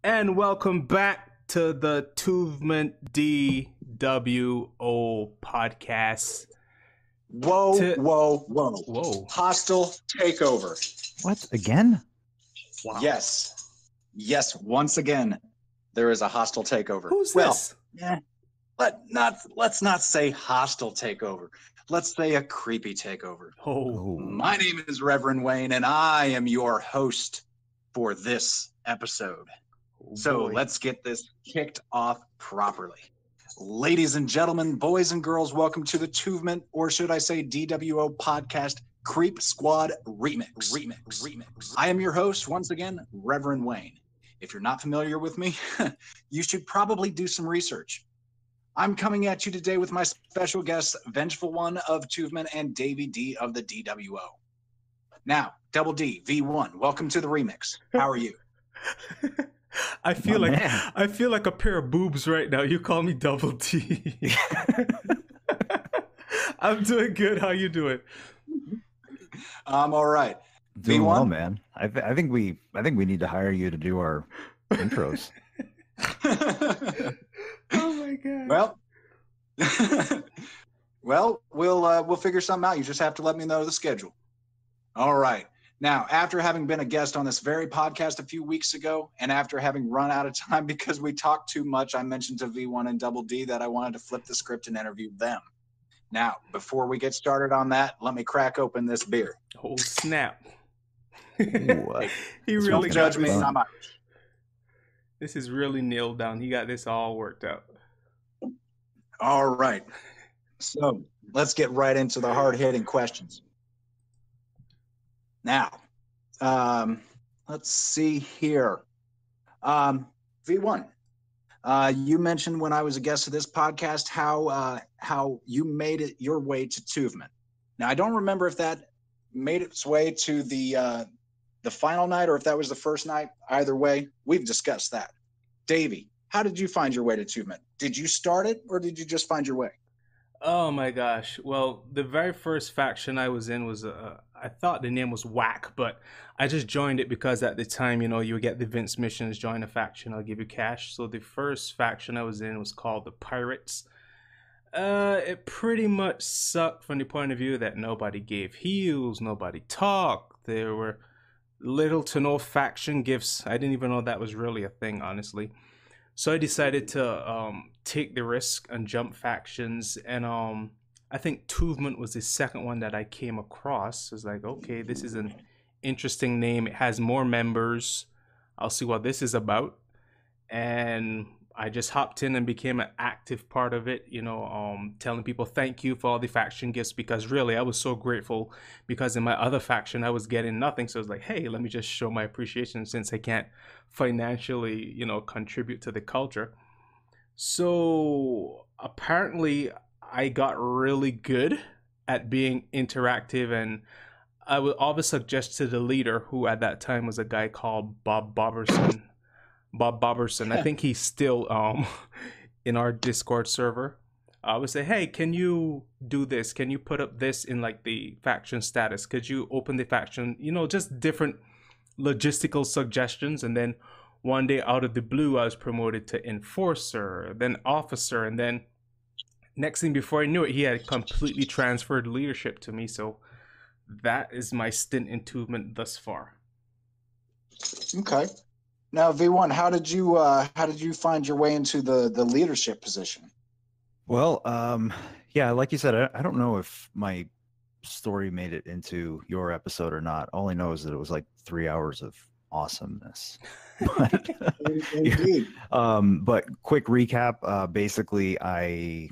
And welcome back to the 2vement dWo podcast. Whoa. Hostile takeover. What? Again? Wow. Yes, once again, there is a hostile takeover. Who's this? Let's not say hostile takeover. Let's say a creepy takeover. Oh. My name is Reverend Wayne, and I am your host for this episode. So let's get this kicked off properly. Ladies and gentlemen, boys and girls, welcome to the 2vement, or should I say dWo podcast, Creep Squad Remix. I am your host, once again, Reverend Wayne. If you're not familiar with me, you should probably do some research. I'm coming at you today with my special guests, Vengeful One of 2vement and Davey D of the dWo. Now, Double D, V1, welcome to the remix. How are you? I feel like a pair of boobs right now. You call me Double D. I'm doing good. How you doing? I'm all right. Doing V1? well, man. I think we need to hire you to do our intros. Oh my god. Well, we'll figure something out. You just have to let me know the schedule. All right. Now, after having been a guest on this very podcast a few weeks ago, and after having run out of time because we talked too much, I mentioned to V1 and Double D that I wanted to flip the script and interview them. Now, before we get started on that, let me crack open this beer. Oh snap! Ooh, He really got Judge me, this. I'm Irish. This is really nailed down. He got this all worked out. All right. So let's get right into the hard-hitting questions. Now, let's see here. V1, you mentioned when I was a guest of this podcast how you made it your way to 2vement. Now, I don't remember if that made its way to the final night or if that was the first night. Either way, we've discussed that. Davey, how did you find your way to 2vement? Did you start it or did you just find your way? Oh my gosh. Well, the very first faction I was in was, I thought the name was Whack, but I just joined it because at the time, you know, you would get the Vince missions, join a faction, I'll give you cash. So the first faction I was in was called the Pirates. It pretty much sucked from the point of view that nobody gave heals, nobody talked. There were little to no faction gifts. I didn't even know that was really a thing, honestly. So I decided to take the risk and jump factions, and I think 2vement was the second one that I came across. It was like, okay, this is an interesting name. It has more members. I'll see what this is about. And I just hopped in and became an active part of it, you know, telling people thank you for all the faction gifts, because really I was so grateful because in my other faction I was getting nothing. So I was like, hey, let me just show my appreciation since I can't financially, you know, contribute to the culture. So apparently I got really good at being interactive, and I would always suggest to the leader, who at that time was a guy called Bob Boberson. I think he's still in our Discord server. I would say, hey, can you do this? Can you put up this in like the faction status? Could you open the faction? You know, just different logistical suggestions. And then one day out of the blue, I was promoted to enforcer, then officer, and then next thing before I knew it, he had completely transferred leadership to me. So that is my stint in 2vement thus far. Okay. Now, V1, how did you find your way into the leadership position? Well, yeah, like you said, I don't know if my story made it into your episode or not. All I know is that it was like 3 hours of awesomeness. But, Indeed. but quick recap. Basically, I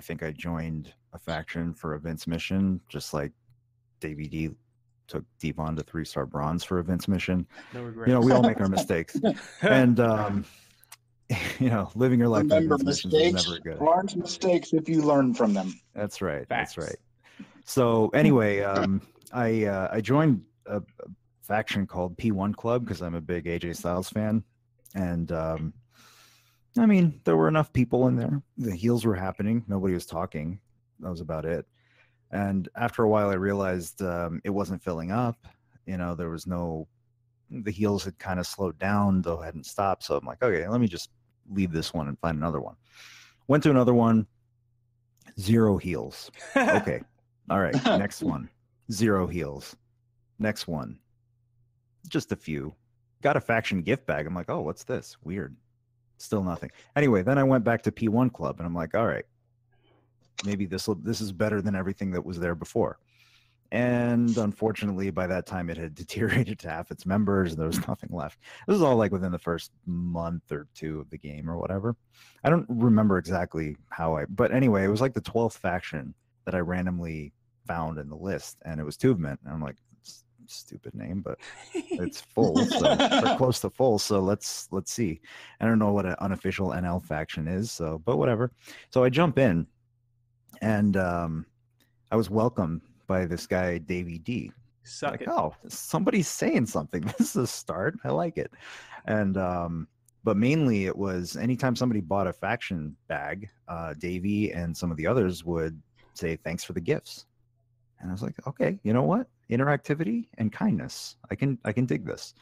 think I joined a faction for a Vince mission, just like Davey D took Devon to 3-star bronze for a Vince mission. No regrets. You know, we all make our mistakes. And you know, living your life Remember, with missions is mistakes never good. aren't mistakes if you learn from them. That's right. Facts. That's right. So anyway, I joined a faction called P1 Club because I'm a big AJ Styles fan, and I mean, there were enough people in there. The heals were happening. Nobody was talking. That was about it. And after a while, I realized it wasn't filling up. You know, there was no the heals had kind of slowed down, though hadn't stopped. So I'm like, okay, let me just leave this one and find another one. Went to another one, 0 heals. Okay, all right, next one, 0 heals. Next one, just a few. Got a faction gift bag. I'm like, oh, what's this? Weird. Still nothing. Anyway, then I went back to P1 Club, and I'm like, all right, maybe this is better than everything that was there before. And unfortunately, by that time, it had deteriorated to half its members, and there was nothing left. This was all like within the first month or 2 of the game or whatever. I don't remember exactly how but anyway, it was like the 12th faction that I randomly found in the list, and it was 2vement. And I'm like, stupid name, but it's full, so we're close to full. So let's see. I don't know what an unofficial NL faction is, so but whatever. So I jump in, and I was welcomed by this guy Davey D. Suck like, it. oh, somebody's saying something. This is a start. I like it. And but mainly it was anytime somebody bought a faction bag, Davey and some of the others would say thanks for the gifts. And I was like, okay, you know what? Interactivity and kindness. I can dig this.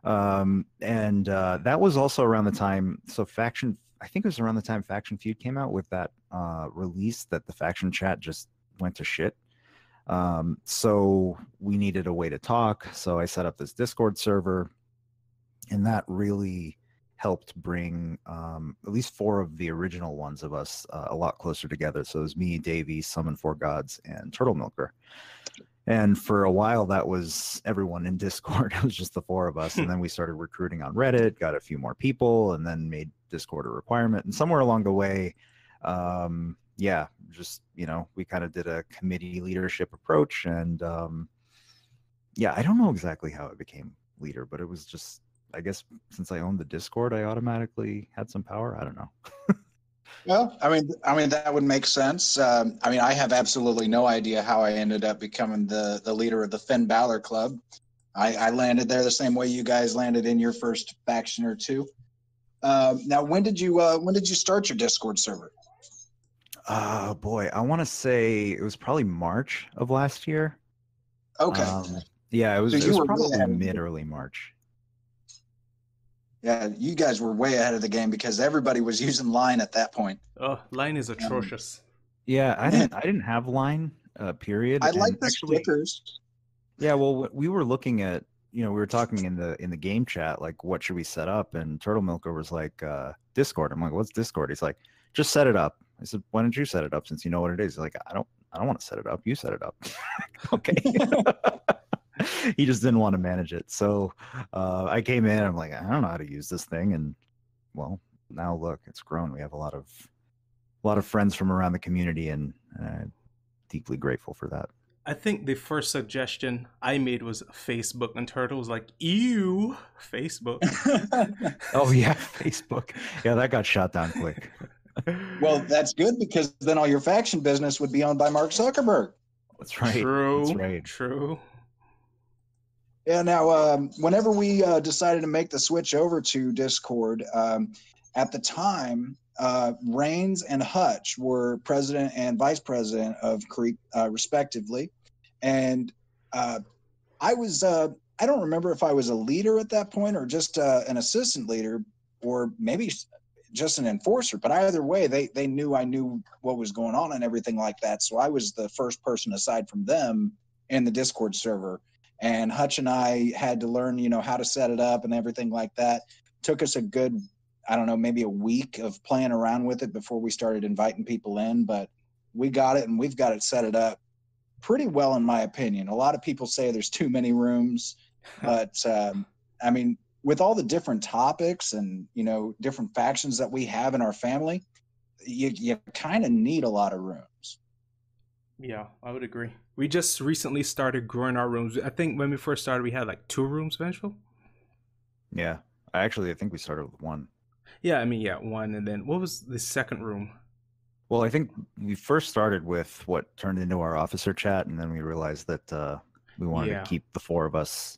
And that was also around the time. So faction, I think it was around the time Faction Feud came out with that release that the faction chat just went to shit. So we needed a way to talk. So I set up this Discord server, and that really helped bring at least 4 of the original ones of us a lot closer together. So it was me, Davey, Summon 4 Gods, and Turtle Milker. And for a while, that was everyone in Discord. It was just the 4 of us. And then we started recruiting on Reddit, got a few more people, and then made Discord a requirement. And somewhere along the way, yeah, just, we kind of did a committee leadership approach. And yeah, I don't know exactly how it became leader, but it was just, I guess since I owned the Discord, I automatically had some power. I don't know. Well, I mean that would make sense. I have absolutely no idea how I ended up becoming the leader of the Finn Balor Club. I landed there the same way you guys landed in your first faction or 2. Now, when did you start your Discord server? Oh boy, I want to say it was probably March of last year. Okay. Yeah, it was probably early March. Yeah, you guys were way ahead of the game because everybody was using Line at that point. Oh, Line is atrocious. Yeah, I didn't have Line, period. I like the stickers. Yeah, well, we were looking at, we were talking in the game chat, like, what should we set up? And Turtle Milker was like, Discord. I'm like, what's Discord? He's like, just set it up. I said, why don't you set it up since you know what it is? He's like, I don't want to set it up. You set it up. Okay. He just didn't want to manage it. So I came in, I'm like, I don't know how to use this thing. And well, now look, it's grown. We have a lot of friends from around the community, and I'm deeply grateful for that. I think the first suggestion I made was Facebook, and Turtle was like, ew, Facebook. Oh yeah, Facebook. Yeah, that got shot down quick. Well, that's good because then all your faction business would be owned by Mark Zuckerberg. That's right. True. That's right. True. Yeah, now, whenever we decided to make the switch over to Discord, at the time, Reigns and Hutch were president and vice president of Creek, respectively. And I don't remember if I was a leader at that point or just an assistant leader or maybe just an enforcer. But either way, they knew I knew what was going on and everything like that. So I was the first person aside from them in the Discord server. And Hutch and I had to learn, how to set it up and everything like that. Took us a good, I don't know, maybe a week of playing around with it before we started inviting people in. But we got it, and we've got it set it up pretty well, in my opinion. A lot of people say there's too many rooms. But, with all the different topics and, different factions that we have in our family, you kind of need a lot of rooms. Yeah, I would agree. We just recently started growing our rooms. I think when we first started, we had like 2 rooms, Vengeful. Yeah, I think we started with 1. Yeah, 1. And then what was the second room? Well, I think we first started with what turned into our officer chat, and then we realized that we wanted to keep the 4 of us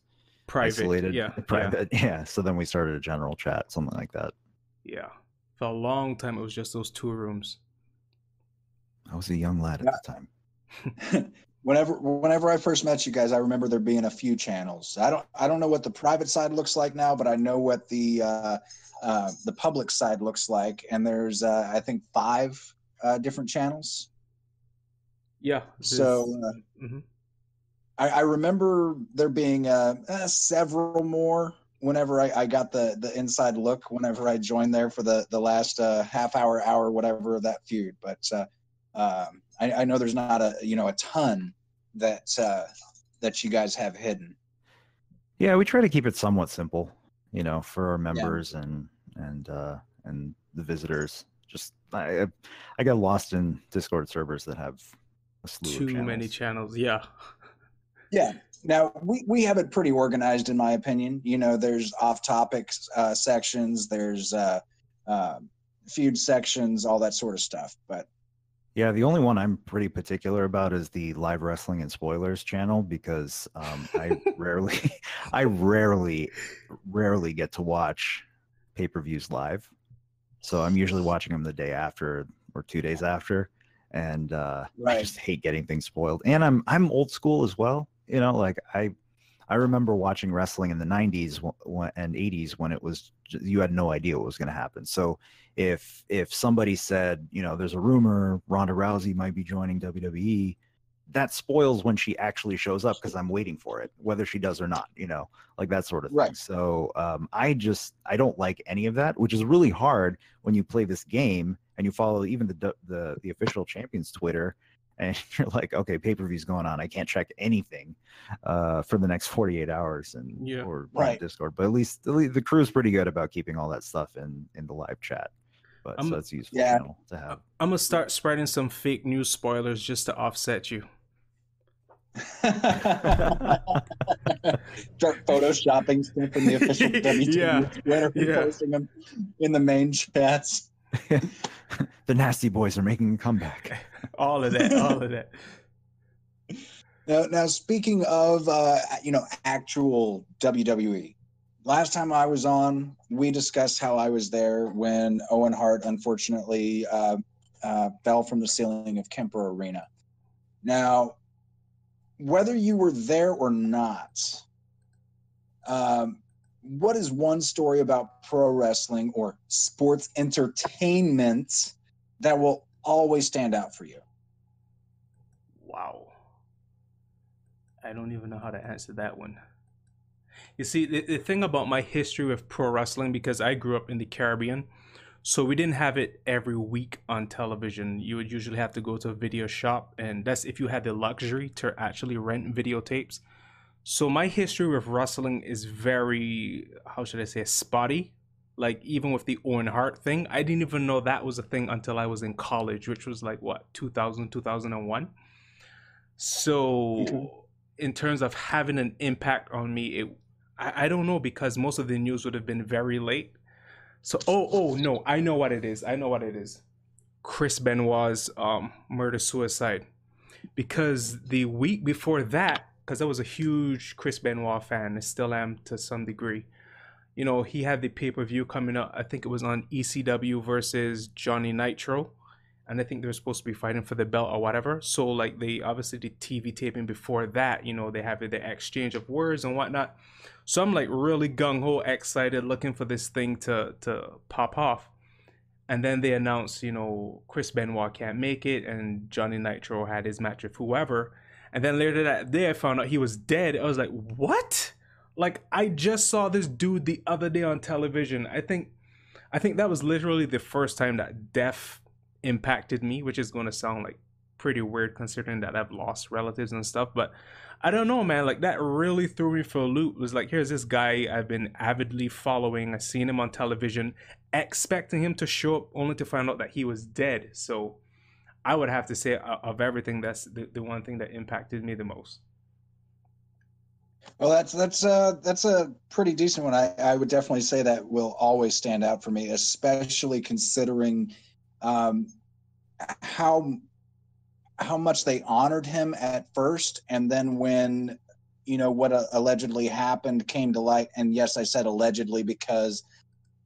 isolated, private. Yeah. So then we started a general chat, something like that. Yeah. For a long time, it was just those 2 rooms. I was a young lad at the time. Whenever I first met you guys, I remember there being a few channels. I don't know what the private side looks like now, but I know what the public side looks like, and there's I think 5 different channels. Yeah. So Mhm. I remember there being several more whenever I got the inside look whenever I joined there for the last half hour, whatever of that feud. But I know there's not a ton that that you guys have hidden. Yeah, we try to keep it somewhat simple, for our Yeah. members and the visitors. Just I got lost in Discord servers that have a slew of Too channels. many channels. Yeah. Yeah. Now we have it pretty organized, in my opinion. There's off-topic sections, there's feud sections, all that sort of stuff. But yeah, the only one I'm pretty particular about is the live wrestling and spoilers channel, because I rarely get to watch pay-per-views live. So I'm usually watching them the day after or 2 days after, and I just hate getting things spoiled. And I'm old school as well. Like I remember watching wrestling in the 90s and 80s when it was you had no idea what was going to happen. So if somebody said, there's a rumor Ronda Rousey might be joining WWE, that spoils when she actually shows up, because I'm waiting for it, whether she does or not, like that sort of thing. Right. So I don't like any of that, which is really hard when you play this game and you follow even the official champion's Twitter, and you're like, okay, pay-per-view's going on, I can't check anything for the next 48 hours or right. Discord. But at least the crew's pretty good about keeping all that stuff in the live chat. But so it's useful channel to have. I'm gonna start spreading some fake news spoilers just to offset you. Start photoshopping stuff in the official WWE Twitter and posting them in the main chats. The Nasty Boys are making a comeback. all of that. Now speaking of actual WWE, last time I was on, we discussed how I was there when Owen Hart unfortunately fell from the ceiling of Kemper Arena. Now, whether you were there or not, what is one story about pro wrestling or sports entertainment that will always stand out for you? Wow. I don't even know how to answer that one. You see, the thing about my history with pro wrestling, because I grew up in the Caribbean, so we didn't have it every week on television. You would usually have to go to a video shop, and that's if you had the luxury to actually rent videotapes. So my history with wrestling is very, how should I say, spotty. Like even with the Owen Hart thing, I didn't even know that was a thing until I was in college, which was like what, 2000, 2001. So in terms of having an impact on me, I don't know, because most of the news would have been very late. So oh no, I know what it is. Chris Benoit's murder suicide, because the week before that, because I was a huge Chris Benoit fan, I still am to some degree. He had the pay-per-view coming up. I think it was on ECW versus Johnny Nitro, and I think they were supposed to be fighting for the belt or whatever. So like they obviously did TV taping before that. They have the exchange of words and whatnot. So I'm like really gung-ho excited, looking for this thing to pop off. And then they announced, Chris Benoit can't make it, and Johnny Nitro had his match with whoever. And then later that day, I found out he was dead. I was like, what? Like, I just saw this dude the other day on television. I think that was literally the first time that death impacted me, which is going to sound like pretty weird considering that I've lost relatives and stuff. But I don't know, man. Like, that really threw me for a loop. It was like, here's this guy I've been avidly following. I've seen him on television, expecting him to show up, only to find out that he was dead. So I would have to say, of everything, that's the one thing that impacted me the most. Well, that's a pretty decent one. I would definitely say that will always stand out for me, especially considering how much they honored him at first, and then when what allegedly happened came to light. And yes, I said allegedly because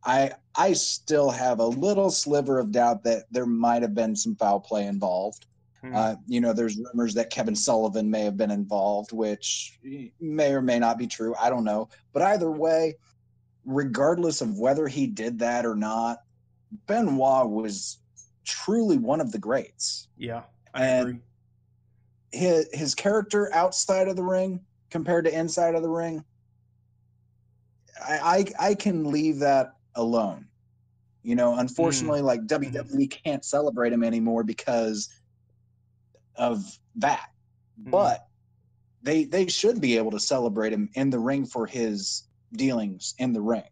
I still have a little sliver of doubt that there might have been some foul play involved. You know, there's rumors that Kevin Sullivan may have been involved, which may or may not be true. I don't know. But either way, regardless of whether he did that or not, Benoit was truly one of the greats. Yeah, I agree. His character outside of the ring compared to inside of the ring, I can leave that alone. You know, unfortunately, like WWE can't celebrate him anymore because of that. But they should be able to celebrate him in the ring for his dealings in the ring.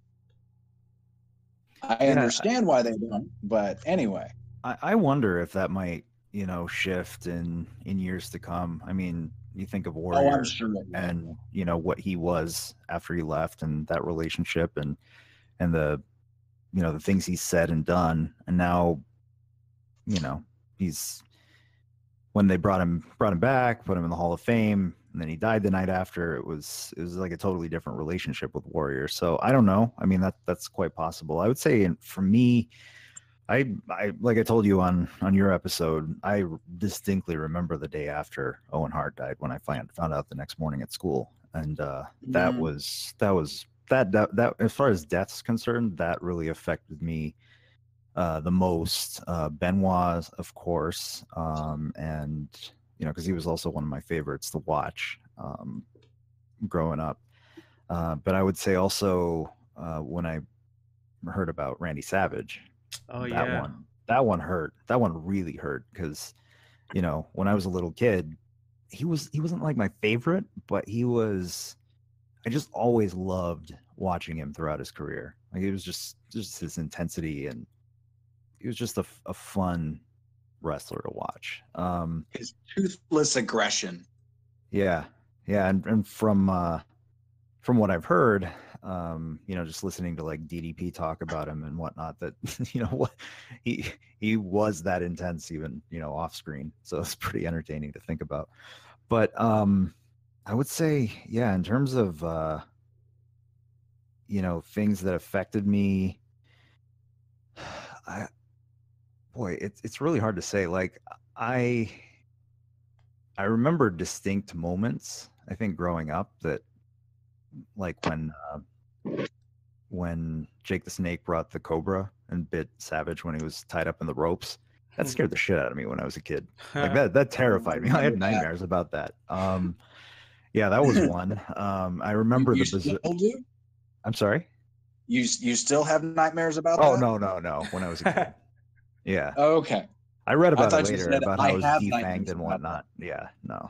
I understand why they don't, but anyway. I wonder if that might, you know, shift in years to come. I mean, you think of Warrior I'm sure and, you know, what he was after he left and that relationship and the, you know, the things he said and done. And now, you know, when they brought him back, put him in the Hall of Fame, and then he died the night after, it was like a totally different relationship with Warrior. So I don't know. I mean, that's quite possible. I would say, for me, I like I told you on your episode, I distinctly remember the day after Owen Hart died when I found out the next morning at school, and that was as far as death's concerned, that really affected me the most. Benoit, of course, and you know, because he was also one of my favorites to watch growing up. But I would say also when I heard about Randy Savage. That one hurt. That one really hurt because, you know, when I was a little kid, he wasn't like my favorite, but I just always loved watching him throughout his career. Like, it was just his intensity, and he was just a fun wrestler to watch. His toothless aggression. Yeah. And from what I've heard, you know, just listening to like DDP talk about him and whatnot, that, you know, what he was that intense even, you know, off screen. So it's pretty entertaining to think about. But I would say, yeah, in terms of you know, things that affected me, it's really hard to say. Like, I remember distinct moments, I think, growing up, that like when Jake the Snake brought the Cobra and bit Savage when he was tied up in the ropes. That scared the shit out of me when I was a kid. Like, that terrified me. I had nightmares about that. Yeah, that was one. I remember you still do? I'm sorry? You still have nightmares about that? Oh, no. When I was a kid. Yeah. Okay. I read about it later, about how it was defanged and whatnot. Yeah, no.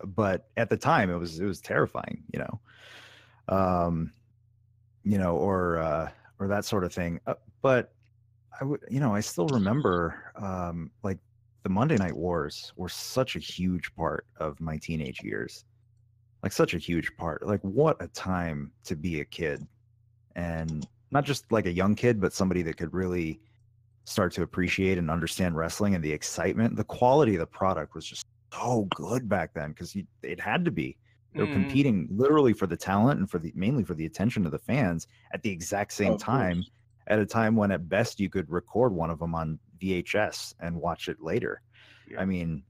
But at the time, it was terrifying, you know. You know, or that sort of thing. But I would, you know, I still remember, like, the Monday Night Wars were such a huge part of my teenage years. Like, such a huge part. Like, what a time to be a kid, and not just like a young kid, but somebody that could really start to appreciate and understand wrestling, and the excitement. The quality of the product was just so good back then, because it had to be. They were competing literally for the talent and mainly for the attention of the fans at the exact same time, at a time when at best you could record one of them on VHS and watch it later. Yeah. I mean,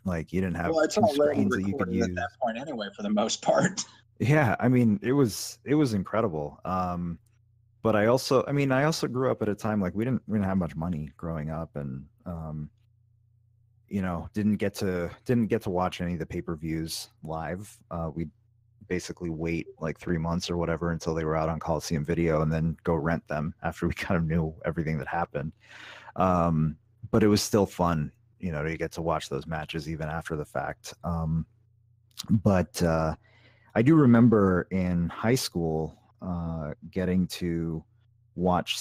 like, you didn't have two screens that you could use at that point anyway, for the most part. Yeah, I mean, it was incredible. But I also grew up at a time, like, we didn't have much money growing up, and you know, didn't get to watch any of the pay-per-views live. We'd basically wait like 3 months or whatever until they were out on Coliseum Video, and then go rent them after we kind of knew everything that happened. But it was still fun, you know, to get to watch those matches even after the fact. But I do remember in high school getting to watch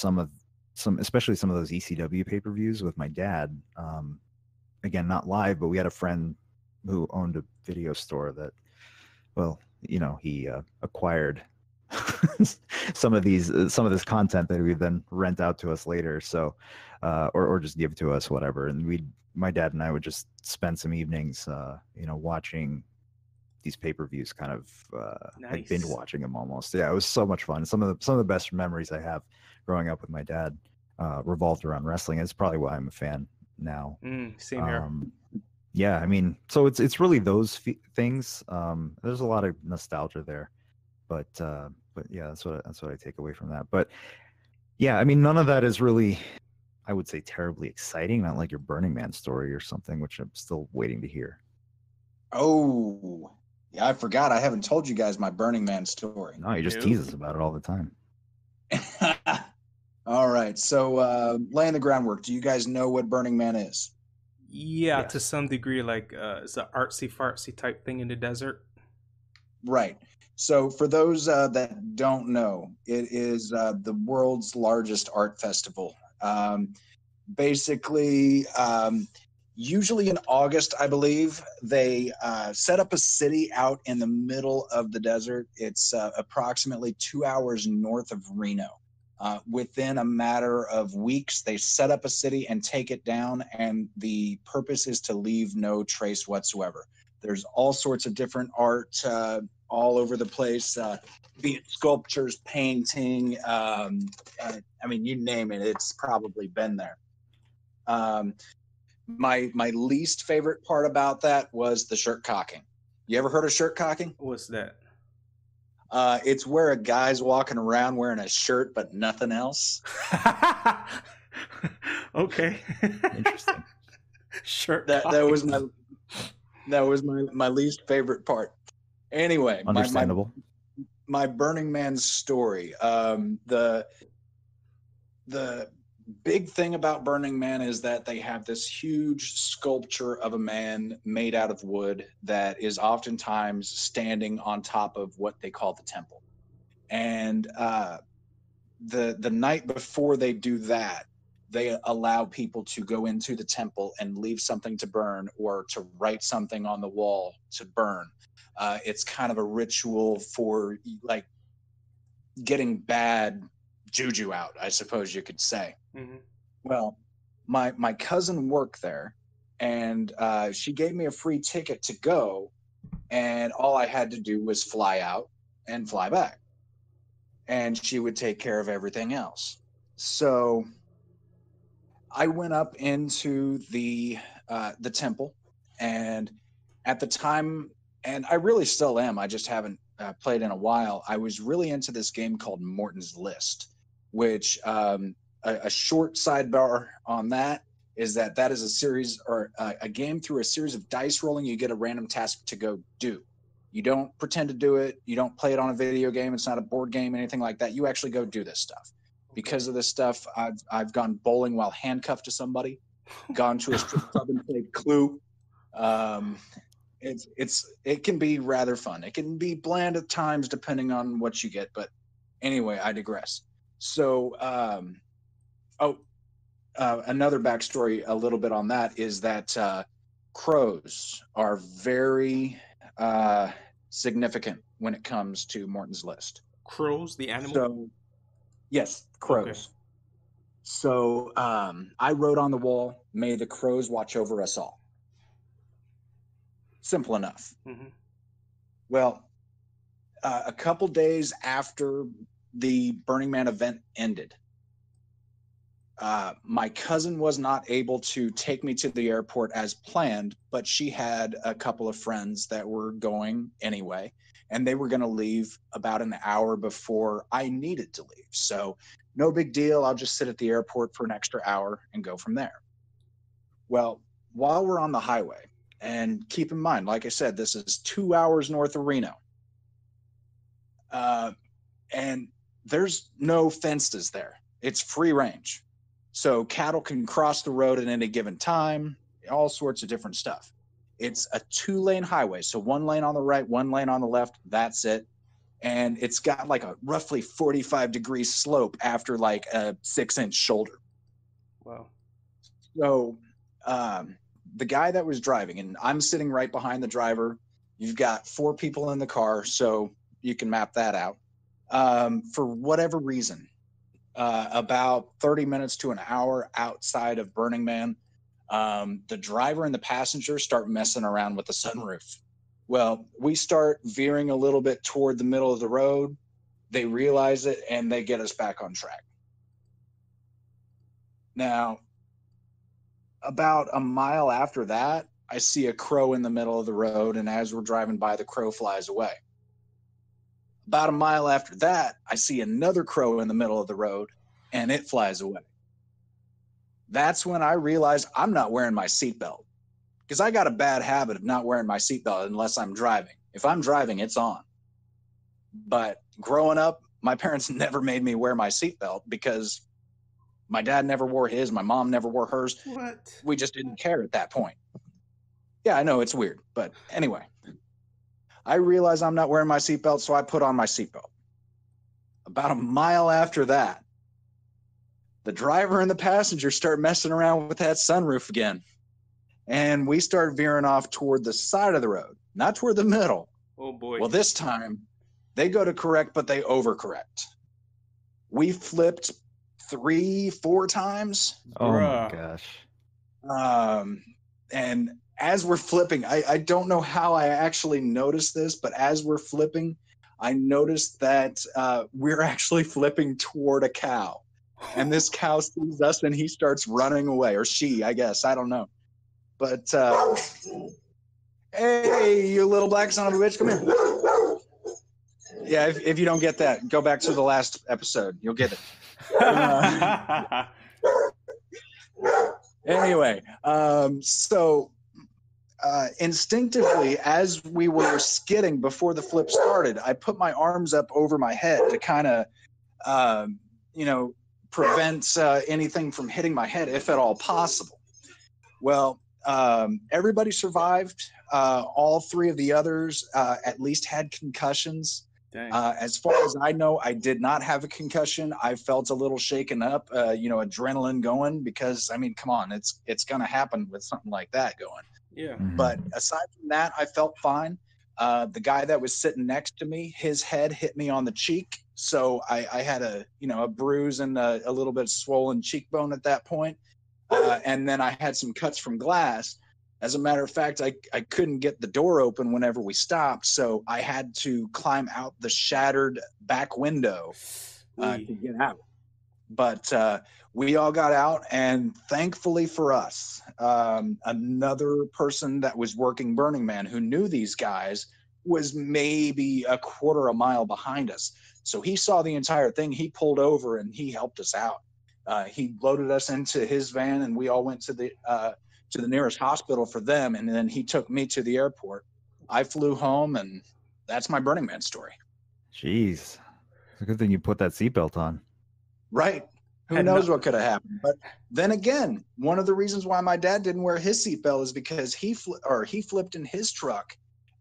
especially some of those ECW pay-per-views with my dad. Again, not live, but we had a friend who owned a video store that, well, you know, he acquired some of this content that we then rent out to us later. So, or just give to us, whatever. And my dad and I would just spend some evenings, you know, watching these pay-per-views, kind of like binge watching them almost. Yeah, it was so much fun. Some of the best memories I have growing up with my dad revolved around wrestling. It's probably why I'm a fan now. Same here. Yeah, I mean, so it's really those things. There's a lot of nostalgia there, but yeah, that's what I take away from that. But yeah, I mean, none of that is really, I would say, terribly exciting. Not like your Burning Man story or something, which I'm still waiting to hear. Oh, yeah, I forgot. I haven't told you guys my Burning Man story. No, you just tease us about it all the time. All right. So, laying the groundwork. Do you guys know what Burning Man is? Yeah, to Yes. some degree, like it's an artsy fartsy type thing in the desert. Right. So, for those that don't know, it is the world's largest art festival. Basically, usually in August, I believe, they set up a city out in the middle of the desert. It's approximately 2 hours north of Reno. Within a matter of weeks, they set up a city and take it down, and the purpose is to leave no trace whatsoever. There's all sorts of different art all over the place, be it sculptures, painting. I mean, you name it, it's probably been there. Um, my least favorite part about that was the shirt cocking. You ever heard of shirt cocking? What's that? It's where a guy's walking around wearing a shirt but nothing else. Okay. Interesting. Shirt That cocking. was my least favorite part. Anyway, Understandable. my Burning Man story. The big thing about Burning Man is that they have this huge sculpture of a man made out of wood that is oftentimes standing on top of what they call the temple. And the night before they do that, they allow people to go into the temple and leave something to burn or to write something on the wall to burn. It's kind of a ritual for like getting bad juju out, I suppose you could say. Mm-hmm. Well, my cousin worked there, and she gave me a free ticket to go, and all I had to do was fly out and fly back, and she would take care of everything else. So I went up into the temple, and at the time, and I really still am. I just haven't played in a while. I was really into this game called Morton's List, which a short sidebar on that is that is a series or a game through a series of dice rolling. You get a random task to go do. You don't pretend to do it. You don't play it on a video game. It's not a board game, anything like that. You actually go do this stuff. Because of this stuff, I've gone bowling while handcuffed to somebody, gone to a strip club and played Clue. Um, it can be rather fun. It can be bland at times depending on what you get. But anyway, I digress. So, another backstory, a little bit on that is that crows are very significant when it comes to Morton's List. Crows, the animal. So, yes, Okay. crows. So I wrote on the wall, "May the crows watch over us all." Simple enough. Mm-hmm. Well, a couple days after the Burning Man event ended, my cousin was not able to take me to the airport as planned, but she had a couple of friends that were going anyway, and they were going to leave about an hour before I needed to leave. So, no big deal. I'll just sit at the airport for an extra hour and go from there. Well, while we're on the highway, and keep in mind, like I said, this is 2 hours north of Reno, and there's no fences there. It's free range. So cattle can cross the road at any given time, all sorts of different stuff. It's a 2-lane highway. So 1 lane on the right, 1 lane on the left. That's it. And it's got like a roughly 45-degree slope after like a 6-inch shoulder. Wow. So the guy that was driving, and I'm sitting right behind the driver. You've got 4 people in the car, so you can map that out. For whatever reason, about 30 minutes to an hour outside of Burning Man, the driver and the passenger start messing around with the sunroof. Well, we start veering a little bit toward the middle of the road. They realize it, and they get us back on track. Now, about a mile after that, I see a crow in the middle of the road, and as we're driving by, the crow flies away. About a mile after that, I see another crow in the middle of the road, and it flies away. That's when I realized I'm not wearing my seatbelt, because I got a bad habit of not wearing my seatbelt unless I'm driving. If I'm driving, it's on. But growing up, my parents never made me wear my seatbelt because my dad never wore his, my mom never wore hers. What? We just didn't care at that point. Yeah, I know it's weird, but anyway, I realized I'm not wearing my seatbelt, so I put on my seatbelt. About a mile after that, the driver and the passenger start messing around with that sunroof again. And we start veering off toward the side of the road, not toward the middle. Oh boy. Well, this time they go to correct, but they overcorrect. We flipped 3-4 times. Oh my Bruh. gosh. And as we're flipping, I don't know how I actually noticed this, but as we're flipping, I noticed that we're actually flipping toward a cow. And this cow sees us and he starts running away, or she, I guess. I don't know. But, hey, you little black son of a bitch, come here. Yeah, if you don't get that, go back to the last episode. You'll get it. Anyway, so instinctively, as we were skidding before the flip started, I put my arms up over my head to kind of, prevent anything from hitting my head, if at all possible. Well, everybody survived. All 3 of the others at least had concussions. As far as I know, I did not have a concussion. I felt a little shaken up, adrenaline going, because I mean, come on, it's going to happen with something like that going. Yeah. But aside from that, I felt fine. The guy that was sitting next to me, his head hit me on the cheek, so I had a bruise and a little bit of swollen cheekbone at that point. And then I had some cuts from glass. As a matter of fact, I couldn't get the door open whenever we stopped, so I had to climb out the shattered back window to get out. But we all got out, and thankfully for us, another person that was working Burning Man who knew these guys was maybe a quarter a mile behind us. So he saw the entire thing. He pulled over and he helped us out. He loaded us into his van, and we all went to the nearest hospital for them, and then he took me to the airport. I flew home, and that's my Burning Man story. Jeez. It's a good thing you put that seatbelt on. Right. Who knows what could have happened? But then again, one of the reasons why my dad didn't wear his seatbelt is because he flipped in his truck,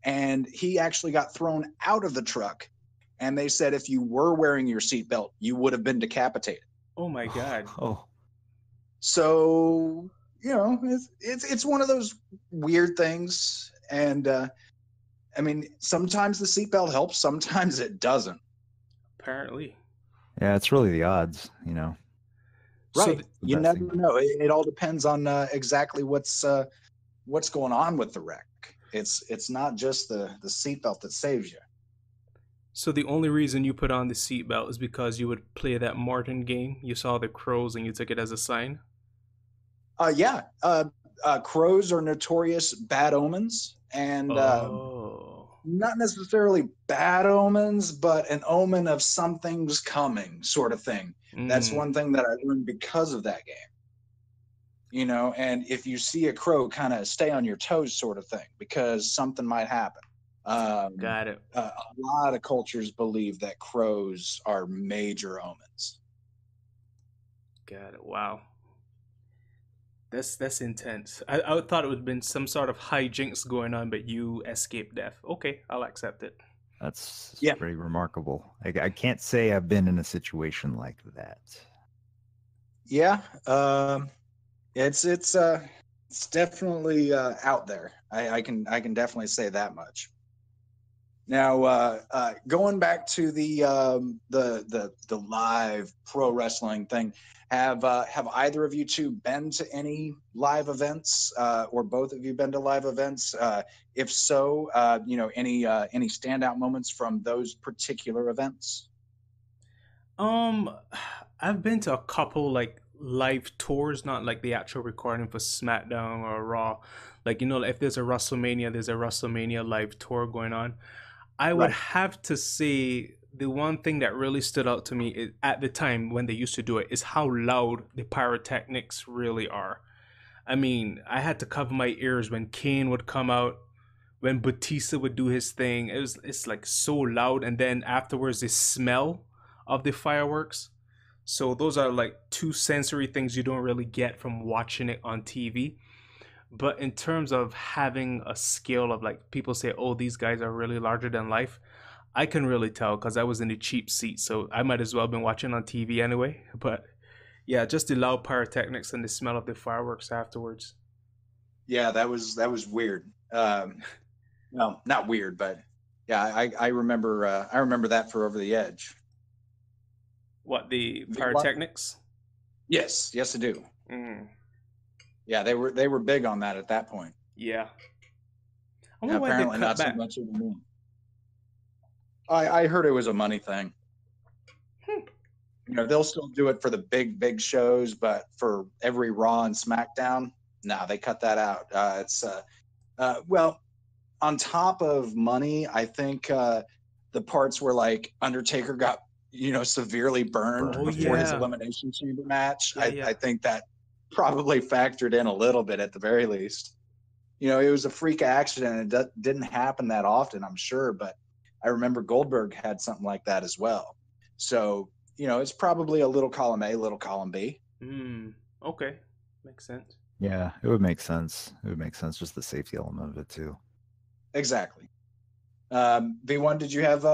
and he actually got thrown out of the truck. And they said if you were wearing your seatbelt, you would have been decapitated. Oh my God. Oh. So, it's one of those weird things. And I mean, sometimes the seatbelt helps, sometimes it doesn't. Apparently. Yeah, it's really the odds, Right. You never know. It all depends on exactly what's going on with the wreck. It's not just the seatbelt that saves you. So the only reason you put on the seatbelt is because you would play that Martin game. You saw the crows and you took it as a sign. Yeah. Crows are notorious bad omens, and not necessarily bad omens, but an omen of something's coming, sort of thing. That's one thing that I learned because of that game. And if you see a crow, kind of stay on your toes, sort of thing, because something might happen. Got it. A lot of cultures believe that crows are major omens. Got it. Wow. That's intense. I thought it would have been some sort of hijinks going on, but you escaped death. Okay, I'll accept it. That's pretty remarkable. I can't say I've been in a situation like that. Yeah, it's definitely out there. I can definitely say that much. Now, going back to the live pro wrestling thing, have either of you two been to any live events, or both of you been to live events? If so, any standout moments from those particular events? I've been to a couple like live tours, not like the actual recording for SmackDown or Raw. Like, if there's a WrestleMania live tour going on. I would Right. have to say the one thing that really stood out to me at the time when they used to do it is how loud the pyrotechnics really are. I mean, I had to cover my ears when Kane would come out, when Batista would do his thing. It's like so loud, and then afterwards the smell of the fireworks. So those are like two sensory things you don't really get from watching it on TV. But in terms of having a skill of, like, people say, oh, these guys are really larger than life, I can really tell because I was in the cheap seat, so I might as well have been watching on TV anyway. But yeah, just the loud pyrotechnics and the smell of the fireworks afterwards. Yeah, that was weird. No, not weird, but yeah, I remember that for Over the Edge. What, the pyrotechnics? Yes, I do. Mm. Yeah, they were big on that at that point. Yeah. Apparently not so much anymore. I heard it was a money thing. They'll still do it for the big shows, but for every Raw and SmackDown, no, they cut that out. It's well, on top of money, I think the parts where like Undertaker got severely burned before his Elimination Chamber match. I think that probably factored in a little bit at the very least. It was a freak accident. It didn't happen that often, I'm sure, but I remember Goldberg had something like that as well. So, it's probably a little column A, little column B. Okay. Makes sense. Yeah, it would make sense. It would make sense, just the safety element of it too. Exactly. V1, did you have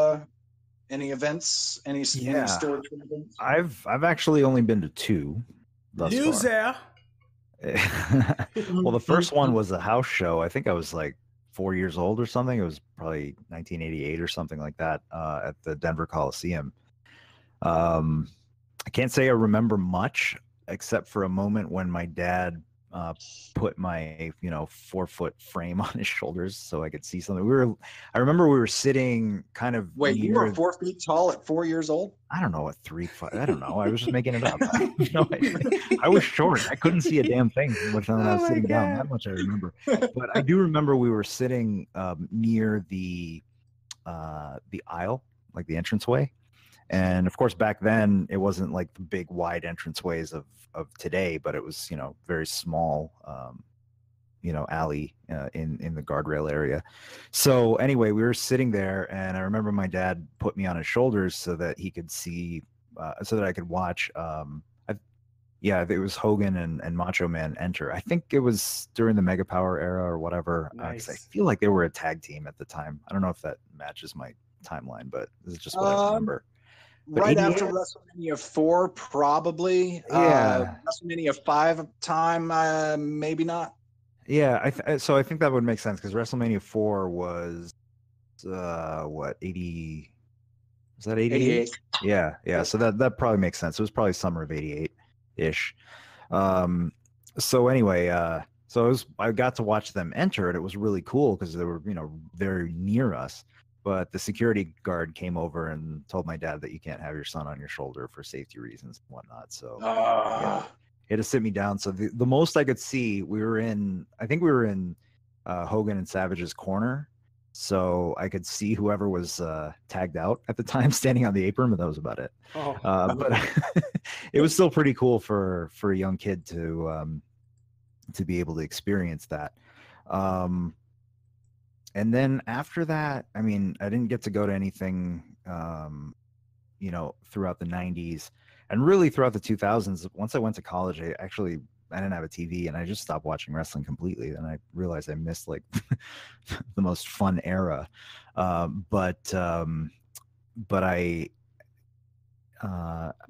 any events? Any storage events? I've actually only been to 2 thus far. Well, the first one was a house show. I think I was like 4 years old or something. It was probably 1988 or something like that, at the Denver Coliseum. I can't say I remember much except for a moment when my dad put my 4-foot frame on his shoulders so I could see something. I remember we were sitting kind of. Wait, you were 4 feet tall at 4 years old? I don't know, at 3 foot. I don't know. I was just making it up. I was short. I couldn't see a damn thing when I was sitting down. That much I remember. But I do remember we were sitting near the aisle, like the entranceway. And of course, back then it wasn't like the big wide entranceways of today, but it was, very small, alley in the guardrail area. So anyway, we were sitting there, and I remember my dad put me on his shoulders so that he could see, so that I could watch. It was Hogan and Macho Man enter. I think it was during the Mega Power era or whatever. Nice. I feel like they were a tag team at the time. I don't know if that matches my timeline, but this is just what I remember. But right after WrestleMania 4, probably. Yeah. WrestleMania 5 time, maybe not. Yeah, so I think that would make sense because WrestleMania 4 was what, 80? Was that 88? Yeah. So that probably makes sense. It was probably summer of 88-ish. So anyway, I got to watch them enter, and it was really cool because they were very near us. But the security guard came over and told my dad that you can't have your son on your shoulder for safety reasons and whatnot. So he had to sit me down. So the most I could see, I think we were in Hogan and Savage's corner. So I could see whoever was tagged out at the time standing on the apron, but that was about it. But it was still pretty cool for a young kid to be able to experience that. And then after that, I mean, I didn't get to go to anything, throughout the 90s and really throughout the 2000s. Once I went to college, I didn't have a TV, and I just stopped watching wrestling completely. And I realized I missed like the most fun era. But I.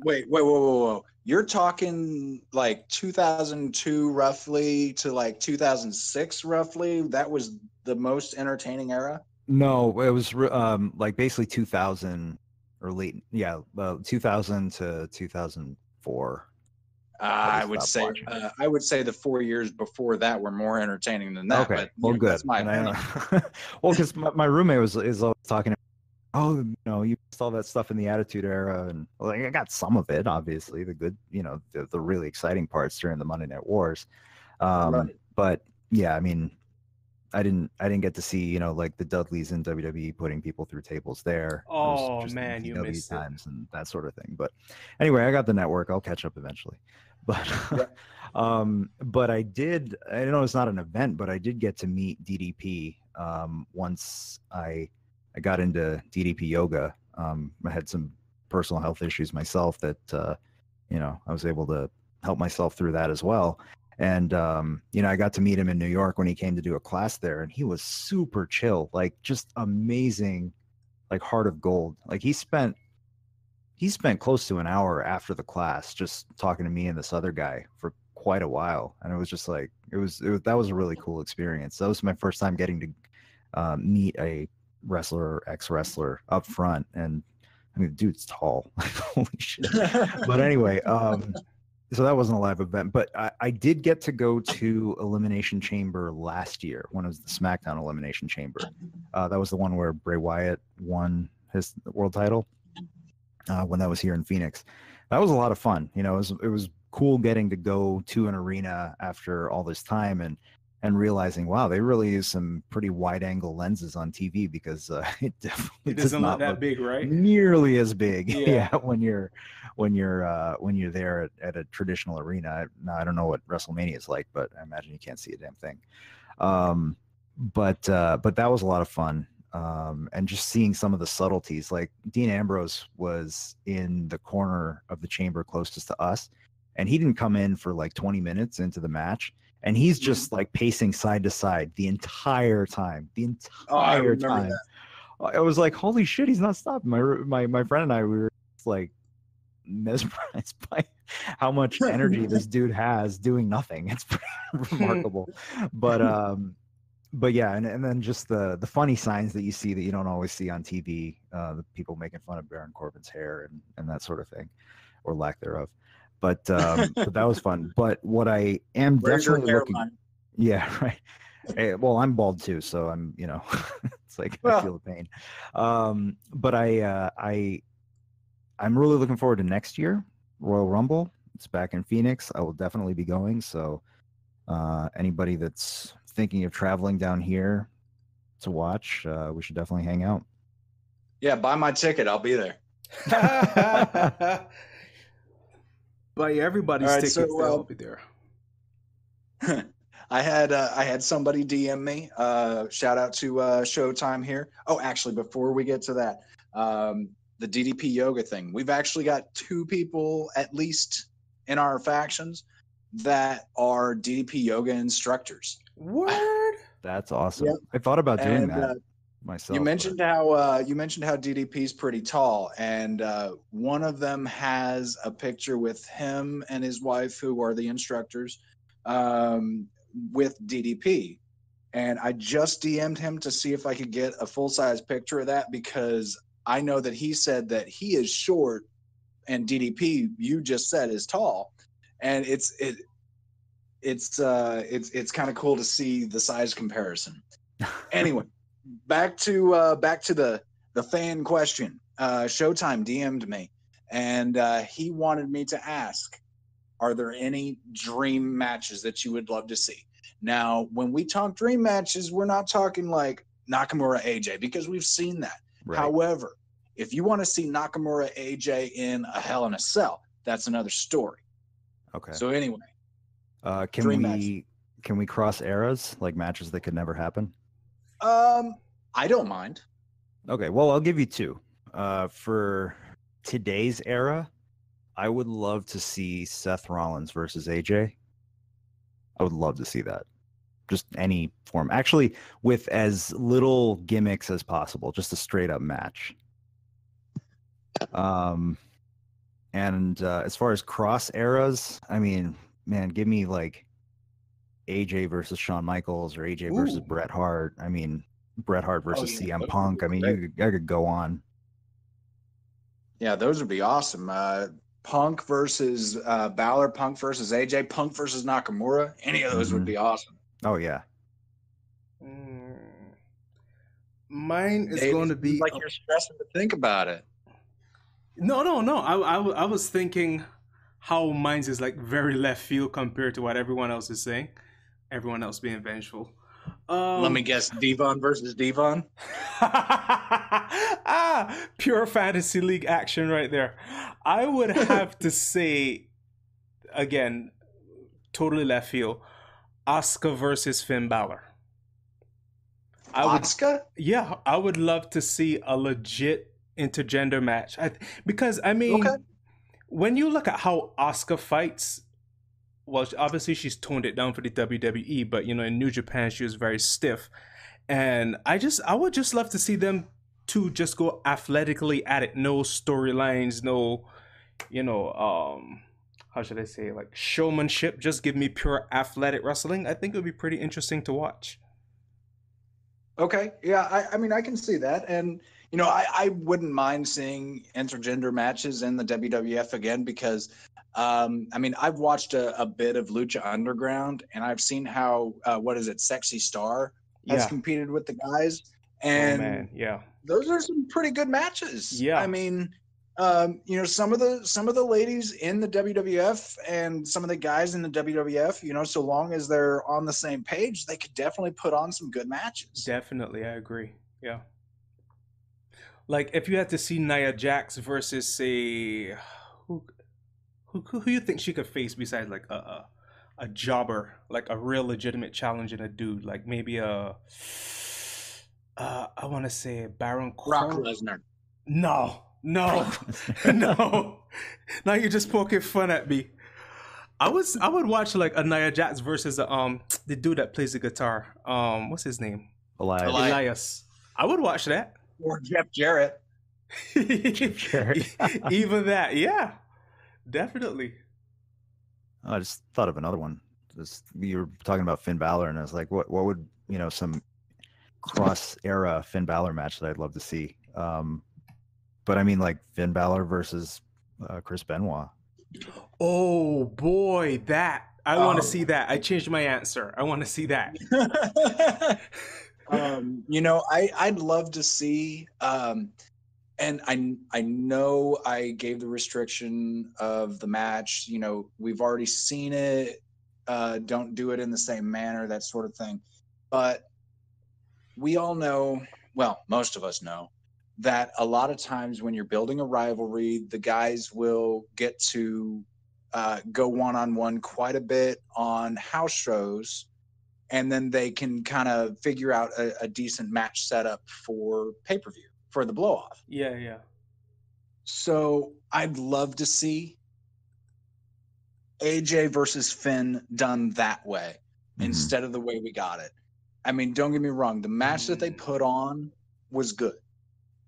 Wait, whoa. You're talking like 2002 roughly to like 2006 roughly? That was the most entertaining era? No, it was like basically 2000 or late, 2000 to 2004. I would say the 4 years before that were more entertaining than that. Okay, but, good. That's my opinion. Well, because my roommate is always talking Oh, you saw that stuff in the Attitude Era, and like I got some of it, obviously, the good, the really exciting parts during the Monday Night Wars. Right. But yeah, I mean, I didn't get to see, like the Dudleys in WWE putting people through tables there. It was Oh just man, you ECW missed it. times and that sort of thing. But anyway, I got the network. I'll catch up eventually. But Yeah. but I know it's not an event, but I did get to meet DDP once I got into DDP yoga. I had some personal health issues myself that I was able to help myself through that as well. And I got to meet him in New York when he came to do a class there, and he was super chill, like just amazing, like heart of gold. Like he spent close to an hour after the class just talking to me and this other guy for quite a while, and it was just like that was a really cool experience. That was my first time getting to meet a wrestler or ex-wrestler up front, and I mean, the dude's tall. Holy shit. But anyway, so that wasn't a live event, but I did get to go to Elimination Chamber last year when it was the SmackDown Elimination Chamber. That was the one where Bray Wyatt won his world title when that was here in Phoenix. That was a lot of fun. It was cool getting to go to an arena after all this time and realizing, wow, they really use some pretty wide angle lenses on TV, because it definitely It does doesn't not look that look big, right? nearly as big. Yeah. when you're there at a traditional arena. Now I don't know what WrestleMania is like, but I imagine you can't see a damn thing. But that was a lot of fun. And just seeing some of the subtleties, like Dean Ambrose was in the corner of the chamber closest to us, and he didn't come in for like 20 minutes into the match, and he's just like pacing side to side the entire time. I remember Time. that. I was like, holy shit, he's not stopping. My friend and I, we were just like mesmerized by how much energy this dude has doing nothing. It's pretty remarkable. But yeah, and then just the funny signs that you see that you don't always see on TV, the people making fun of Baron Corbin's hair and that sort of thing, or lack thereof. But that was fun. But what I am definitely looking, yeah, right. Well, I'm bald too, so I'm, it's like I feel the pain. But I'm really looking forward to next year, Royal Rumble. It's back in Phoenix. I will definitely be going. So anybody that's thinking of traveling down here to watch, we should definitely hang out. Yeah, buy my ticket. I'll be there. Buy everybody's tickets. They'll be there. I had somebody DM me. Shout out to Showtime here. Oh, actually, before we get to that, the DDP yoga thing. We've actually got 2 people at least in our factions that are DDP yoga instructors. Word. That's awesome. Yep. I thought about doing that myself. You mentioned how DDP is pretty tall, and one of them has a picture with him and his wife, who are the instructors, with DDP. And I just DM'd him to see if I could get a full-size picture of that, because I know that he said that he is short and DDP, you just said, is tall. And it's kind of cool to see the size comparison. Anyway, back to the fan question. Showtime DM'd me, and he wanted me to ask, are there any dream matches that you would love to see? Now, when we talk dream matches, we're not talking like Nakamura AJ, because we've seen that. Right. However, if you want to see Nakamura AJ in a Hell in a Cell, that's another story. Okay. So anyway, can we cross eras, like matches that could never happen? I don't mind. Okay, well, I'll give you 2. For today's era, I would love to see Seth Rollins versus AJ. I would love to see that. Just any form. Actually, with as little gimmicks as possible, just a straight up match. And as far as cross eras, I mean, man, give me like AJ versus Shawn Michaels, or AJ versus Bret Hart. I mean, Bret Hart versus CM Punk. I mean, I could go on. Yeah, those would be awesome. Punk versus Balor, Punk versus AJ, Punk versus Nakamura. Any of those would be awesome. Oh yeah. Mine is Dave, going it to seems be like you're stressing to think about it. no. I was thinking how mine's is like very left field compared to what everyone else is saying. Everyone else being vengeful. Let me Um, guess, Devon versus Devon. pure fantasy league action right there. I would have to say again, totally left field. Asuka versus Finn Balor. I would, Oscar? yeah, I would love to see a legit intergender match. Because I Okay. mean, when you look at how Asuka fights, well, obviously she's toned it down for the WWE, but you know, in New Japan she was very stiff, and I would just love to see them two just go athletically at it. No storylines, no, you know, how should I say, like showmanship. Just give me pure athletic wrestling. I think it would be pretty interesting to watch. Okay. Yeah, I mean, I can see that. And, you know, I wouldn't mind seeing intergender matches in the WWF again because, I mean, I've watched a bit of Lucha Underground and I've seen how, what is it, Sexy Star has Yeah. competed with the guys. Oh And man. Yeah. those are some pretty good matches. I Yeah. mean, you know, some of the ladies in the WWF and some of the guys in the WWF, you know, so long as they're on the same page, they could definitely put on some good matches. Definitely, I agree. Yeah. Like if you had to see Nia Jax versus say who who you think she could face besides like a jobber, like a real legitimate challenge in a dude, like maybe a I want to say Baron Brock Corbin. Lesnar. No, no, no. Now you're just poking fun at me. I would watch like a Nia Jax versus the dude that plays the guitar. What's his name? Elias. Elias. I would watch that. Or Jeff Jarrett. Jarrett. Even that, yeah, definitely. I just thought of another one. You were talking about Finn Balor, and I was like, what would, you know, some cross era Finn Balor match that I'd love to see. But I mean, like Finn Balor versus Chris Benoit. Oh boy, that I want to see that. I changed my answer. I want to see that. You know, I'd love to see, and I know I gave the restriction of the match. You know, we've already seen it. Don't do it in the same manner, that sort of thing. But we all know, well, most of us know, that a lot of times when you're building a rivalry, the guys will get to go one-on-one quite a bit on house shows, and then they can kind of figure out a decent match setup for pay-per-view, for the blow-off. Yeah, yeah. So I'd love to see AJ versus Finn done that way instead of the way we got it. I mean, don't get me wrong, the match that they put on was good,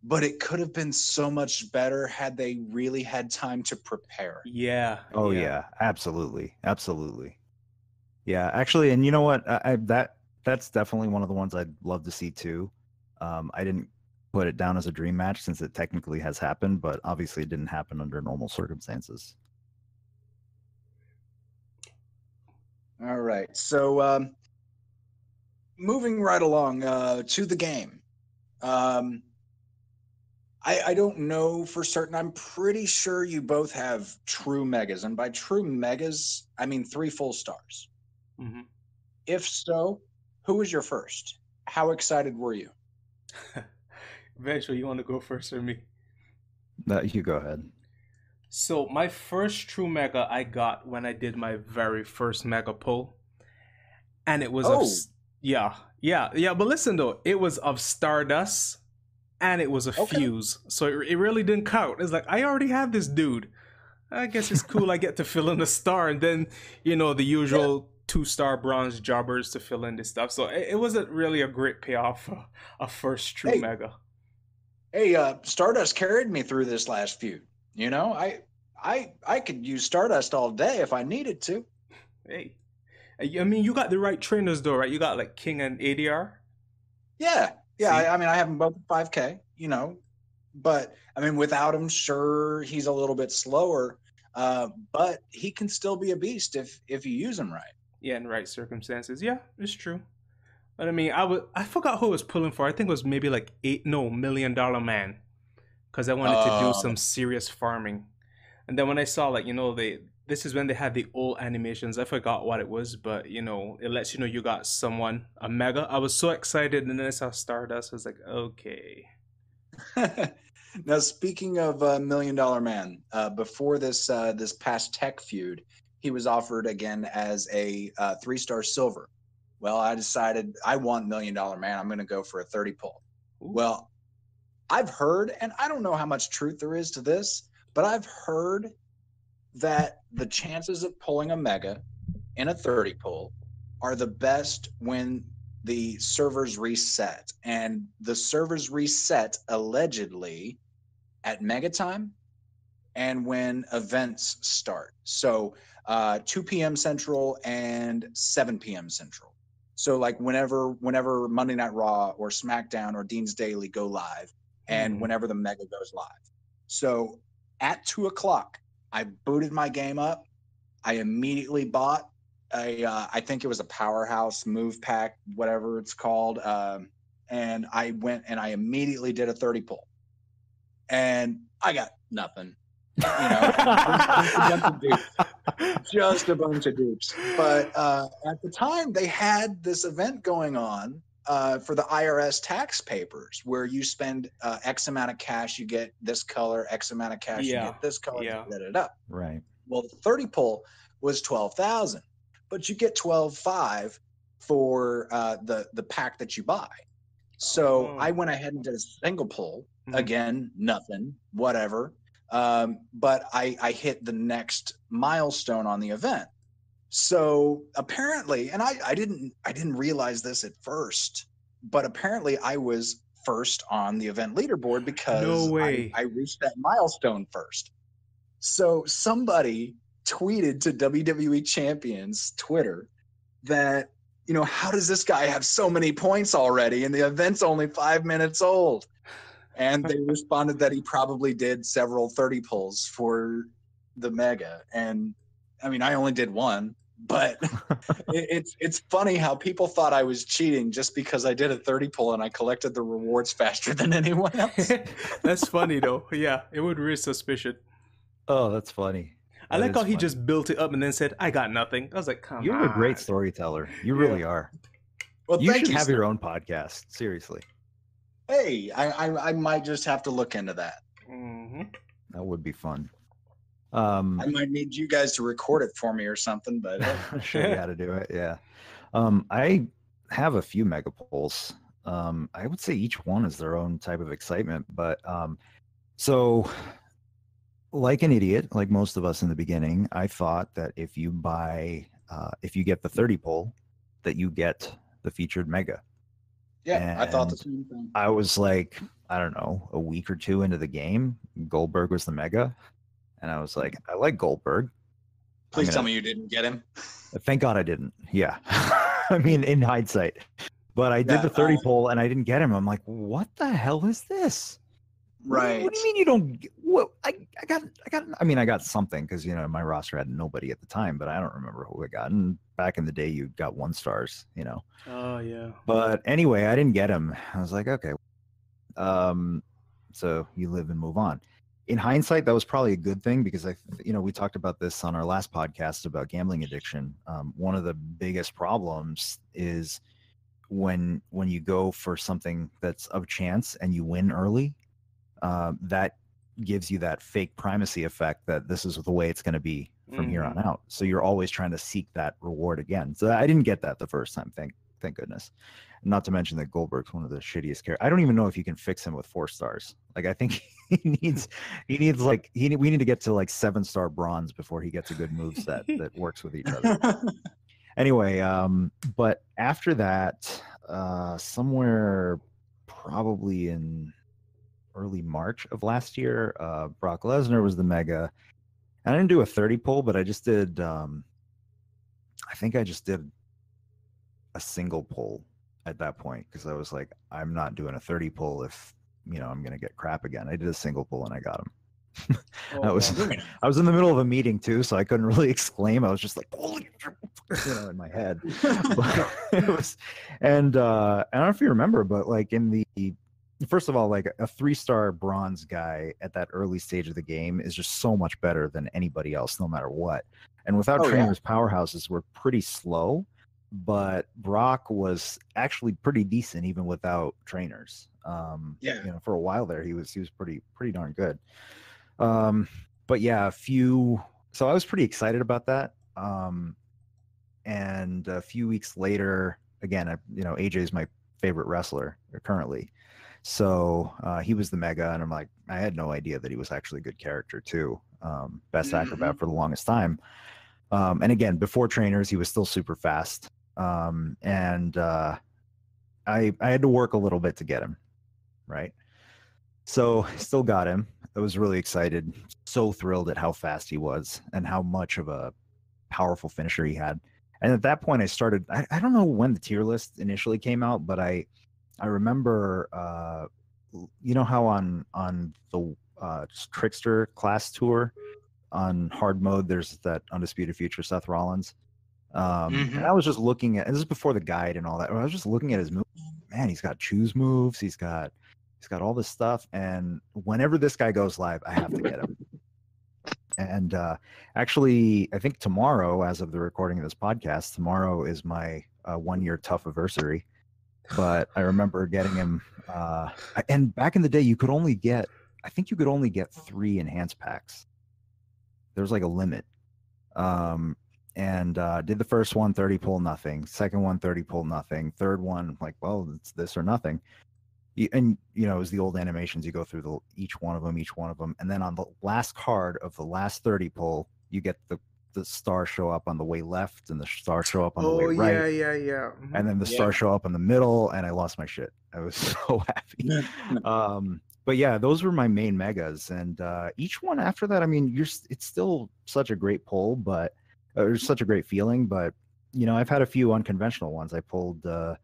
but it could have been so much better had they really had time to prepare. Yeah. Oh yeah, absolutely, absolutely. Yeah, actually, and you know what? That's definitely one of the ones I'd love to see too. I didn't put it down as a dream match since it technically has happened, but obviously it didn't happen under normal circumstances. All right, so moving right along to the game. I don't know for certain. I'm pretty sure you both have true megas, and by true megas, I mean 3 full stars. Mm-hmm. If so, who was your first? How excited were you? Eventually, you want to go first or me? You go ahead. So my first true mega I got when I did my very first mega pull, and it was of yeah. But listen though, it was of Stardust, and it was a Fuse, so it really didn't count. It's like I already have this dude. I guess it's cool. I get to fill in the star, and then you know the usual 2-star bronze jobbers to fill in this stuff. So it wasn't really a great payoff for a first true mega. Hey, Stardust carried me through this last feud. You know, I could use Stardust all day if I needed to. Hey, I mean, you got the right trainers though, right? You got like King and ADR. Yeah. I mean, I have them both at 5K. You know, but I mean, without him, sure, he's a little bit slower, but he can still be a beast if you use him right. Yeah, in right circumstances. Yeah, it's true. But I mean, I forgot who I was pulling for. I think it was maybe like $8 million man, because I wanted to do some serious farming. And then when I saw like this is when they had the old animations. I forgot what it was, but it lets you know you got someone a mega. I was so excited, and then I saw Stardust. I was like, okay. Now, speaking of $1 Million Man, before this past tech feud, he was offered again as a 3-star silver. Well, I decided I want $1 Million Man. I'm going to go for a 30 pull. Ooh. Well, I've heard, and I don't know how much truth there is to this, but I've heard that the chances of pulling a mega in a 30 pull are the best when the servers reset. And the servers reset allegedly at mega time and when events start. So 2 p.m. Central and 7 p.m. Central. So like whenever Monday Night Raw or SmackDown or Dean's Daily go live, and whenever the mega goes live. So at 2 o'clock, I booted my game up. I immediately bought I think it was a Powerhouse move pack, whatever it's called. And I went and I immediately did a 30 pull. And I got nothing. Just a bunch of dupes. But at the time, they had this event going on for the IRS tax papers, where you spend X amount of cash, you get this color, X amount of cash, you get this color, Right. Well, the 30 pull was 12,000, but you get 12.5 for the pack that you buy. So I went ahead and did a single pull. Again, nothing, whatever. But I hit the next milestone on the event. So apparently, and I didn't realize this at first, but apparently I was first on the event leaderboard because I reached that milestone first. So somebody tweeted to WWE Champions Twitter that, how does this guy have so many points already and the event's only 5 minutes old? And they responded that he probably did several 30 pulls for the mega. And I mean, I only did one, but it's funny how people thought I was cheating just because I did a 30 pull and I collected the rewards faster than anyone else. That's funny though. Yeah, it would raise suspicion. Oh, that's funny. I like how he just built it up and then said, I got nothing. I was like, come on. You're a great storyteller. You really are. Well, you should have your own podcast. Seriously. Hey, I might just have to look into that. That would be fun. I might need you guys to record it for me or something, but I'll show you how to do it. Yeah. I have a few mega polls. I would say each one is their own type of excitement, but so like an idiot, like most of us in the beginning, I thought that if you get the 30 pull, that you get the featured mega. Yeah, and I thought the same thing. I was like, I don't know, a week or two into the game, Goldberg was the mega. And I was like, I like Goldberg. Please tell me you didn't get him. Thank God I didn't. Yeah. I mean, in hindsight. But I did the 30 pull and I didn't get him. I'm like, what the hell is this? Right. What do you mean you don't get, what? I got something because, my roster had nobody at the time, but I don't remember who I got. And back in the day, you got 1 stars, Oh, yeah. But anyway, I didn't get him. I was like, okay. So you live and move on. In hindsight, that was probably a good thing because we talked about this on our last podcast about gambling addiction. One of the biggest problems is when you go for something that's of chance and you win early, that gives you that fake primacy effect that this is the way it's going to be from here on out. So you're always trying to seek that reward again. So I didn't get that the first time. Thank goodness. Not to mention that Goldberg's one of the shittiest characters. I don't even know if you can fix him with 4 stars. Like I think we need to get to like 7-star bronze before he gets a good moveset that works with each other. Anyway, but after that, somewhere probably in early March of last year, Brock Lesnar was the mega. And I didn't do a 30 pull, but I just did I think I just did a single pull at that point because I was like, I'm not doing a 30 pull if I'm gonna get crap again. I did a single pull and I got him. I was in the middle of a meeting too, so I couldn't really exclaim. I was just like, holy in my head. But it was, and I don't know if you remember, but like in the first of all, like a 3-star bronze guy at that early stage of the game is just so much better than anybody else, no matter what. And without trainers, powerhouses were pretty slow, but Brock was actually pretty decent even without trainers. For a while there, he was pretty darn good. But yeah, so I was pretty excited about that. And a few weeks later, again, AJ is my favorite wrestler currently. So he was the mega, and I'm like, I had no idea that he was actually a good character too. Best acrobat for the longest time. And again, before trainers, he was still super fast. And I had to work a little bit to get him, right? So still got him. I was really excited, so thrilled at how fast he was and how much of a powerful finisher he had. And at that point, I started. I don't know when the tier list initially came out, but I remember, how on the Trickster class tour on hard mode, there's that Undisputed Future Seth Rollins. And I was just looking at, and this is before the guide and all that. I was just looking at his moves. Man, he's got choose moves. He's got all this stuff. And whenever this guy goes live, I have to get him. And actually, I think tomorrow, as of the recording of this podcast, tomorrow is my 1-year tough anniversary. But I remember getting him. And back in the day, you could only get 3 enhanced packs. There was like a limit. And did the first one 30 pull nothing, second one 30 pull nothing, third one like, well, it's this or nothing. And it was the old animations. You go through each one of them, and then on the last card of the last 30 pull, you get the star show up on the way left and the star show up on the way right. Yeah. Mm-hmm. And then the star show up in the middle, and I lost my shit. I was so happy. But yeah, those were my main megas, and each one after that, I mean, it's still such a great pull, but it's such a great feeling. But I've had a few unconventional ones. I pulled a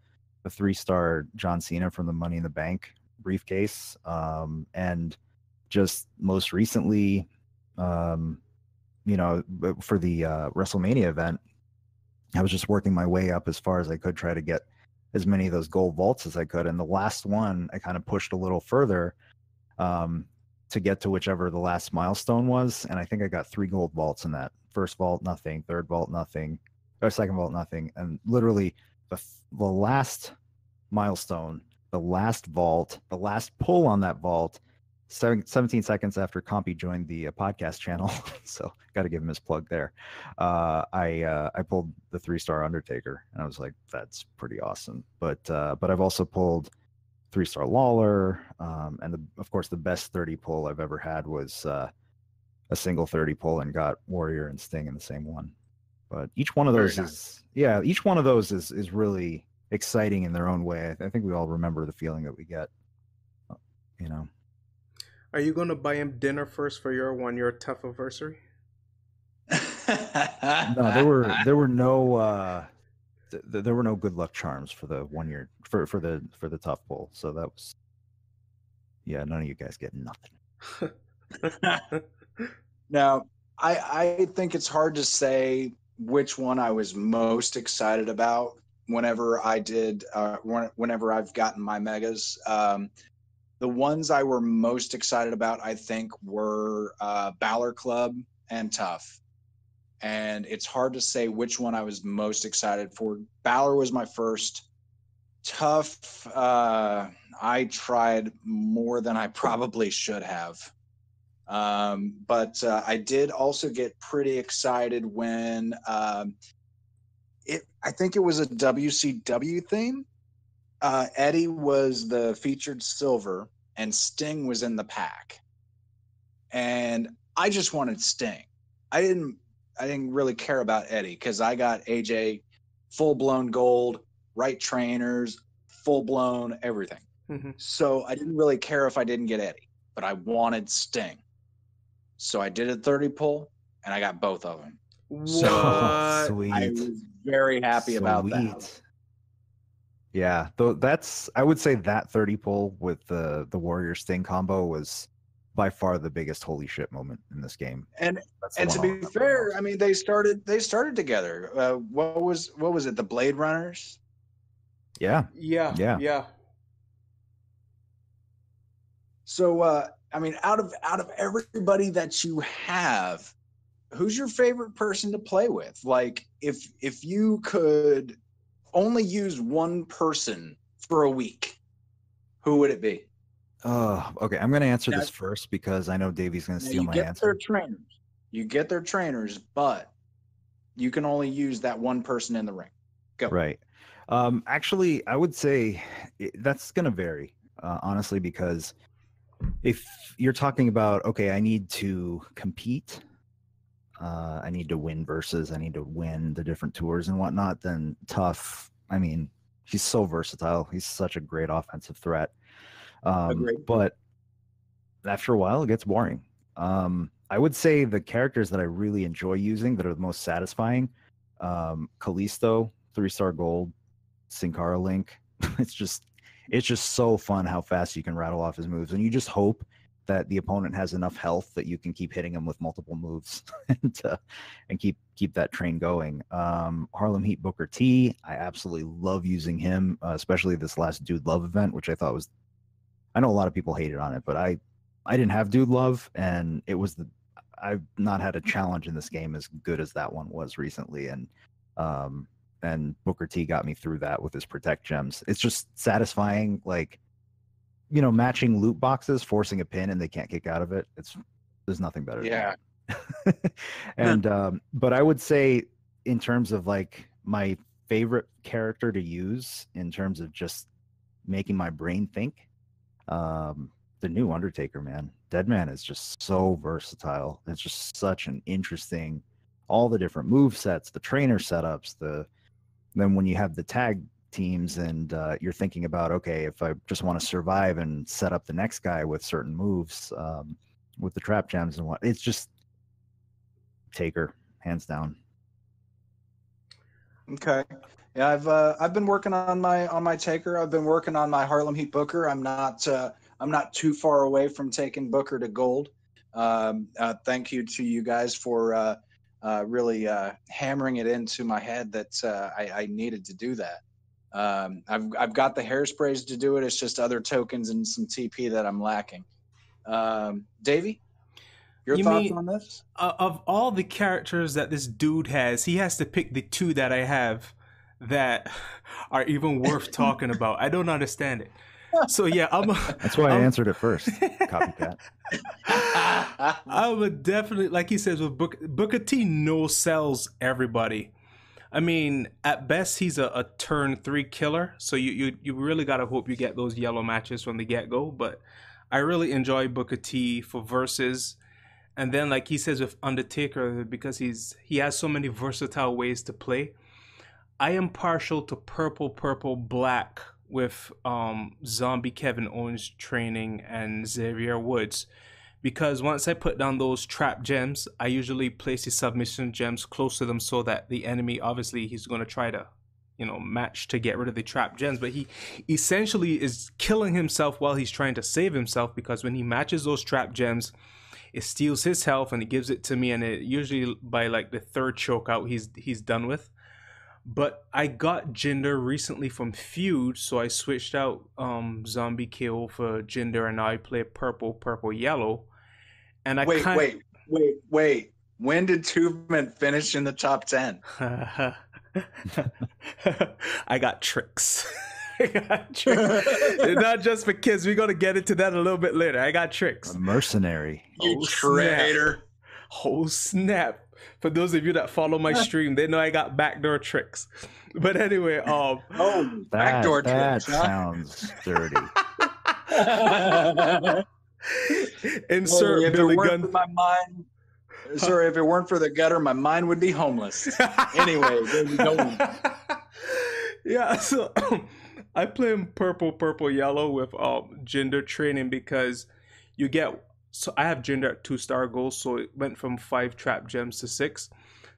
3-star John Cena from the Money in the Bank briefcase, and just most recently, for the WrestleMania event, I was just working my way up as far as I could, try to get as many of those gold vaults as I could. And the last one, I kind of pushed a little further to get to whichever the last milestone was, and I think I got 3 gold vaults in that. First vault, nothing. Third vault, nothing. Or second vault, nothing. And literally, the last milestone, the last vault, the last pull on that vault, 17 seconds after Compy joined the podcast channel, so got to give him his plug there. I pulled the 3-star Undertaker, and I was like, that's pretty awesome. But I've also pulled 3-star Lawler, and of course the best 30 pull I've ever had was a single 30 pull, and got Warrior and Sting in the same one. But each one of those is really exciting in their own way. I think we all remember the feeling that we get. Are you going to buy him dinner first for your 1-year tough anniversary? No, there were no good luck charms for the 1 year for the tough pull. So that was, none of you guys get nothing. Now, I think it's hard to say which one I was most excited about whenever I've gotten my megas. The ones I were most excited about, I think, were Balor Club and Tough. And it's hard to say which one I was most excited for. Balor was my first. Tough, I tried more than I probably should have. But I did also get pretty excited when I think it was a WCW theme. Eddie was the featured silver, and Sting was in the pack. And I just wanted Sting. I didn't really care about Eddie, because I got AJ full-blown gold, right trainers, full-blown everything. Mm-hmm. So I didn't really care if I didn't get Eddie, but I wanted Sting. So I did a 30 pull, and I got both of them. So sweet. I was very happy about that. Yeah, though I would say that 30 pull with the Warrior Sting combo was by far the biggest holy shit moment in this game. And to be fair, I mean, they started together. What was it? The Blade Runners? Yeah. So I mean, out of everybody that you have, who's your favorite person to play with? Like, if you could only use one person for a week, who would it be? Okay. I'm going to answer this first because I know Davey's going to steal my answer. You get their trainers, but you can only use that one person in the ring. Go. Right. Actually, I would say that's going to vary, honestly, because if you're talking about, okay, I need to compete, I need to win versus, I need to win the different tours and whatnot, then Tough, I mean, he's so versatile. He's such a great offensive threat. But after a while, it gets boring. I would say the characters that I really enjoy using that are the most satisfying, Callisto, 3-star gold, Sin Cara Link. It's just so fun how fast you can rattle off his moves, and you just hope that the opponent has enough health that you can keep hitting him with multiple moves and keep that train going. Harlem Heat Booker T, I absolutely love using him, especially this last Dude Love event, which I thought was, I know a lot of people hated on it, but I didn't have Dude Love, and I've not had a challenge in this game as good as that one was recently, and Booker T got me through that with his Protect gems. It's just satisfying, like, you know, matching loot boxes, forcing a pin and they can't kick out of it. There's nothing better. Yeah. Than that. And but I would say, in terms of like my favorite character to use in terms of just making my brain think, the new Undertaker, man. Deadman is just so versatile. It's just such an interesting, all the different move sets, the trainer setups, then when you have the tag teams and you're thinking about, okay, if I just want to survive and set up the next guy with certain moves, with the trap gems and what, it's just Taker, hands down. Okay. Yeah, I've been working on my Taker. I've been working on my Harlem Heat Booker. I'm not too far away from taking Booker to gold. Thank you to you guys for really hammering it into my head that I needed to do that. I've got the hairsprays to do it. It's just other tokens and some TP that I'm lacking. Davey, your thoughts on this? Of all the characters that this dude has, he has to pick the two that I have that are even worth talking about. I don't understand it. So yeah, that's why I answered it first. Copycat. I would definitely, like he says, with Booker T no sells everybody. I mean, at best he's a turn 3 killer, so you really gotta hope you get those yellow matches from the get-go. But I really enjoy Booker T for versus, and then like he says with Undertaker, because he has so many versatile ways to play. I am partial to purple black with Zombie Kevin Owens training and Xavier Woods, because once I put down those trap gems, I usually place the submission gems close to them so that the enemy, obviously he's going to try to, you know, match to get rid of the trap gems, but he essentially is killing himself while he's trying to save himself, because when he matches those trap gems, it steals his health and it gives it to me, and it usually by like the 3rd choke out he's done with. But I got Jinder recently from Feud, so I switched out Zombie KO for Jinder, and now I play purple yellow. And I wait. When did 2vement finish in the top 10? I got tricks. Not just for kids. We're gonna get into that a little bit later. I got tricks. A mercenary. You traitor. Oh snap. For those of you that follow my stream, they know I got backdoor tricks. But anyway, backdoor tricks. That huh? sounds dirty. Insert Billy Gunn. Sorry, if it weren't for the gutter, my mind would be homeless. Anyway, there we go. Yeah, so I play him purple yellow with Jinder training, because you get. So I have Jinder at 2-star gold, so it went from 5 trap gems to 6.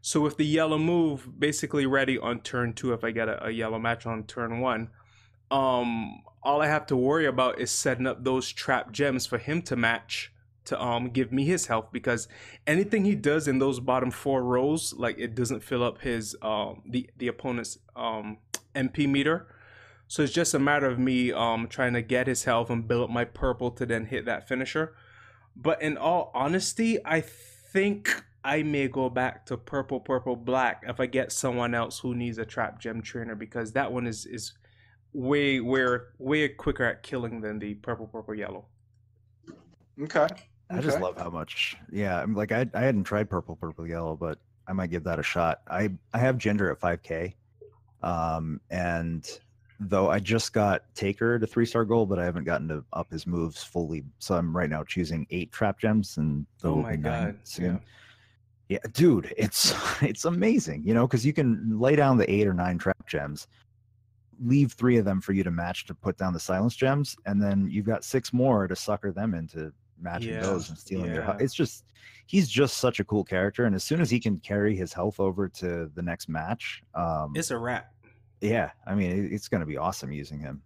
So with the yellow move, basically ready on turn 2 if I get a yellow match on turn 1. All I have to worry about is setting up those trap gems for him to match to give me his health, because anything he does in those bottom 4 rows, like, it doesn't fill up his the opponent's MP meter. So it's just a matter of me trying to get his health and build up my purple to then hit that finisher. But in all honesty, I think I may go back to purple, purple, black if I get someone else who needs a trap gem trainer, because that one is way quicker at killing than the purple, purple, yellow. Okay. I just love how much. Yeah, I'm like I hadn't tried purple, purple, yellow, but I might give that a shot. I have Ginger at 5K, and though I just got Taker to 3-star gold, but I haven't gotten to up his moves fully. So I'm right now choosing 8 trap gems, and oh my god, soon. Yeah, dude, it's amazing, you know, because you can lay down the 8 or 9 trap gems, leave 3 of them for you to match to put down the silence gems, and then you've got 6 more to sucker them into matching those and stealing their. It's just, he's just such a cool character, and as soon as he can carry his health over to the next match, it's a wrap. Yeah, I mean, it's going to be awesome using him.